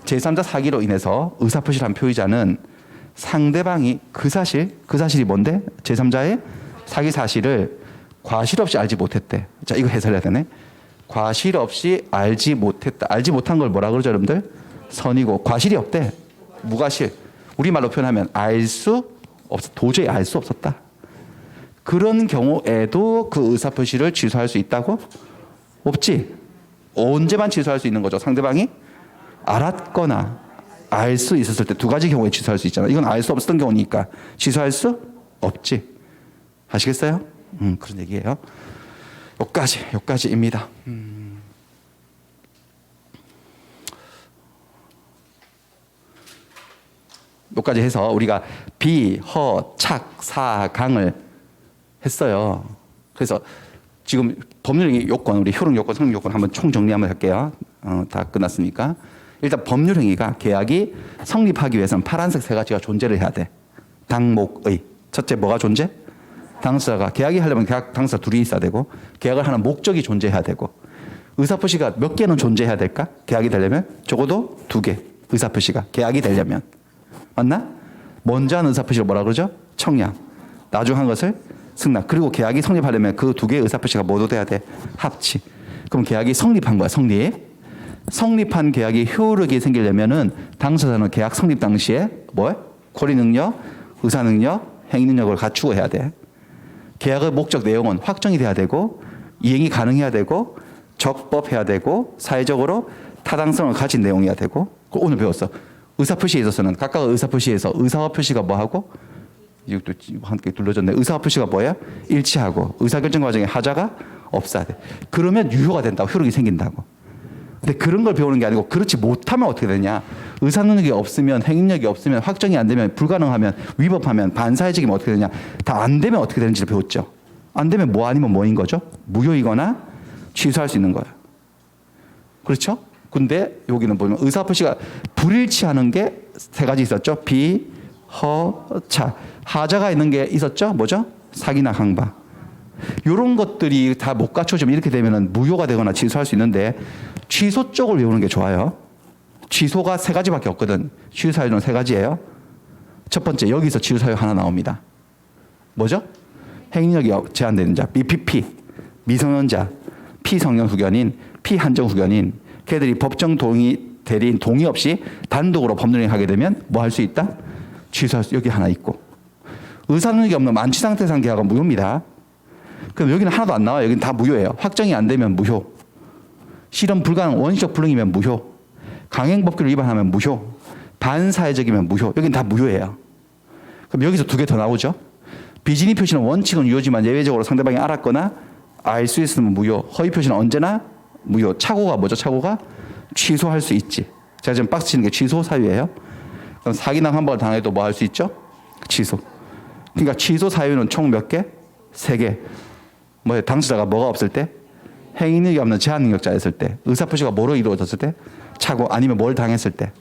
제3자 사기로 인해서 의사표시를 한 표의자는 상대방이 그 사실이 뭔데? 제3자의 사기 사실을 과실 없이 알지 못했대. 자, 이거 해설해야 되네. 과실 없이 알지 못했다. 알지 못한 걸 뭐라 그러죠, 여러분들? 선이고 과실이 없대. 무과실. 우리말로 표현하면 도저히 알 수 없었다. 그런 경우에도 그 의사표시를 취소할 수 있다고? 없지. 언제만 취소할 수 있는 거죠? 상대방이 알았거나 알 수 있었을 때 두 가지 경우에 취소할 수 있잖아. 이건 알 수 없었던 경우니까 취소할 수 없지. 아시겠어요? 그런 얘기예요. 여기까지입니다. 여기까지 해서 우리가 비, 허, 착, 사, 강을 했어요. 그래서 지금 법률행위 요건, 우리 효력 요건, 성립 요건 한번 총 정리 한번 할게요. 다 끝났으니까. 일단 법률행위가 계약이 성립하기 위해서는 파란색 세 가지가 존재를 해야 돼. 당목의. 첫째 뭐가 존재? 당사자가. 계약이 하려면 계약 당사자 둘이 있어야 되고 계약을 하는 목적이 존재해야 되고 의사표시가 몇 개는 존재해야 될까? 계약이 되려면 적어도 2개. 의사표시가 계약이 되려면. 맞나? 먼저 한 의사표시를 뭐라 그러죠? 청약. 나중 한 것을 승낙. 그리고 계약이 성립하려면 그 2개의 의사표시가 모두 돼야 돼. 합치. 그럼 계약이 성립한 거야. 성립한 계약이 효력이 생기려면은 당사자는 계약 성립 당시에 권리 능력, 의사 능력, 행위 능력을 갖추고 해야 돼. 계약의 목적 내용은 확정이 돼야 되고 이행이 가능해야 되고 적법해야 되고 사회적으로 타당성을 가진 내용이어야 되고 오늘 배웠어. 의사표시에 있어서는 각각 의사표시에서 의사와 표시가 뭐하고 이것도 함께 둘러졌네. 의사와 표시가 뭐예요? 일치하고 의사결정 과정에 하자가 없어야 돼. 그러면 유효가 된다고 효력이 생긴다고. 근데 그런 걸 배우는 게 아니고 그렇지 못하면 어떻게 되냐. 의사 능력이 없으면 행위력이 없으면 확정이 안 되면 불가능하면 위법하면 반사회적이면 어떻게 되냐. 다 안 되면 어떻게 되는지를 배웠죠. 안 되면 뭐 아니면 뭐인 거죠? 무효이거나 취소할 수 있는 거예요. 그렇죠? 근데 여기는 보면 의사표시가 불일치하는 게 세 가지 있었죠. 비, 허, 차. 하자가 있는 게 있었죠. 뭐죠? 사기나 강박. 이런 것들이 다 못 갖춰지면 이렇게 되면 무효가 되거나 취소할 수 있는데 취소 쪽을 외우는 게 좋아요. 취소가 세 가지밖에 없거든. 취소 사유는 세 가지예요. 첫 번째 여기서 취소 사유 하나 나옵니다. 뭐죠? 행위력이 제한되는 자, BPP, 미성년자, 피성년 후견인, 피한정 후견인, 걔들이 법정 동의 대리인 동의 없이 단독으로 법률행위 하게 되면 뭐 할 수 있다? 취소할 수 여기 하나 있고. 의사 능력이 없는 만취 상태상 계약은 무효입니다. 그럼 여기는 하나도 안 나와요. 여기는 다 무효예요. 확정이 안 되면 무효. 실현 불가능 원시적 불능이면 무효. 강행법규를 위반하면 무효. 반사회적이면 무효. 여기는 다 무효예요. 그럼 여기서 두 개 더 나오죠. 비진의 표시는 원칙은 유효지만 예외적으로 상대방이 알았거나 알 수 있으면 무효. 허위 표시는 언제나 무효. 착오가 뭐죠? 착오가 취소할 수 있지. 제가 지금 박스 치는 게 취소 사유예요. 그럼 사기당 한 번을 당해도 뭐 할 수 있죠? 취소. 그러니까 취소 사유는 총 몇 개? 3개. 뭐 당사자가 뭐가 없을 때? 행위능력이 없는 제한능력자였을 때. 의사표시가 뭐로 이루어졌을 때? 착오 아니면 뭘 당했을 때.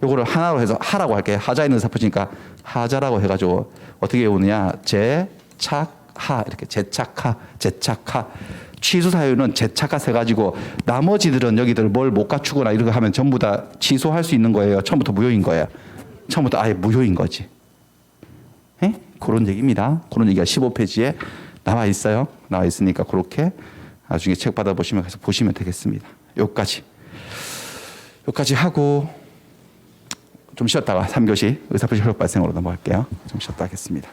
요거를 하나로 해서 하라고 할게요. 하자 있는 의사표시니까 하자라고 해가지고 어떻게 외우느냐. 제착하 이렇게 제착하 제착하. 취소 사유는 제착하 세 가지고 나머지들은 여기들 뭘 못 갖추거나 이렇게 하면 전부 다 취소할 수 있는 거예요. 처음부터 무효인 거예요. 처음부터 아예 무효인 거지. 에? 그런 얘기입니다. 그런 얘기가 15페이지에 나와 있어요. 나와 있으니까 그렇게 나중에 책 받아보시면 가서 보시면 되겠습니다. 여기까지 하고 좀 쉬었다가 3교시 의사표시 효력 발생으로 넘어갈게요. 좀 쉬었다 하겠습니다.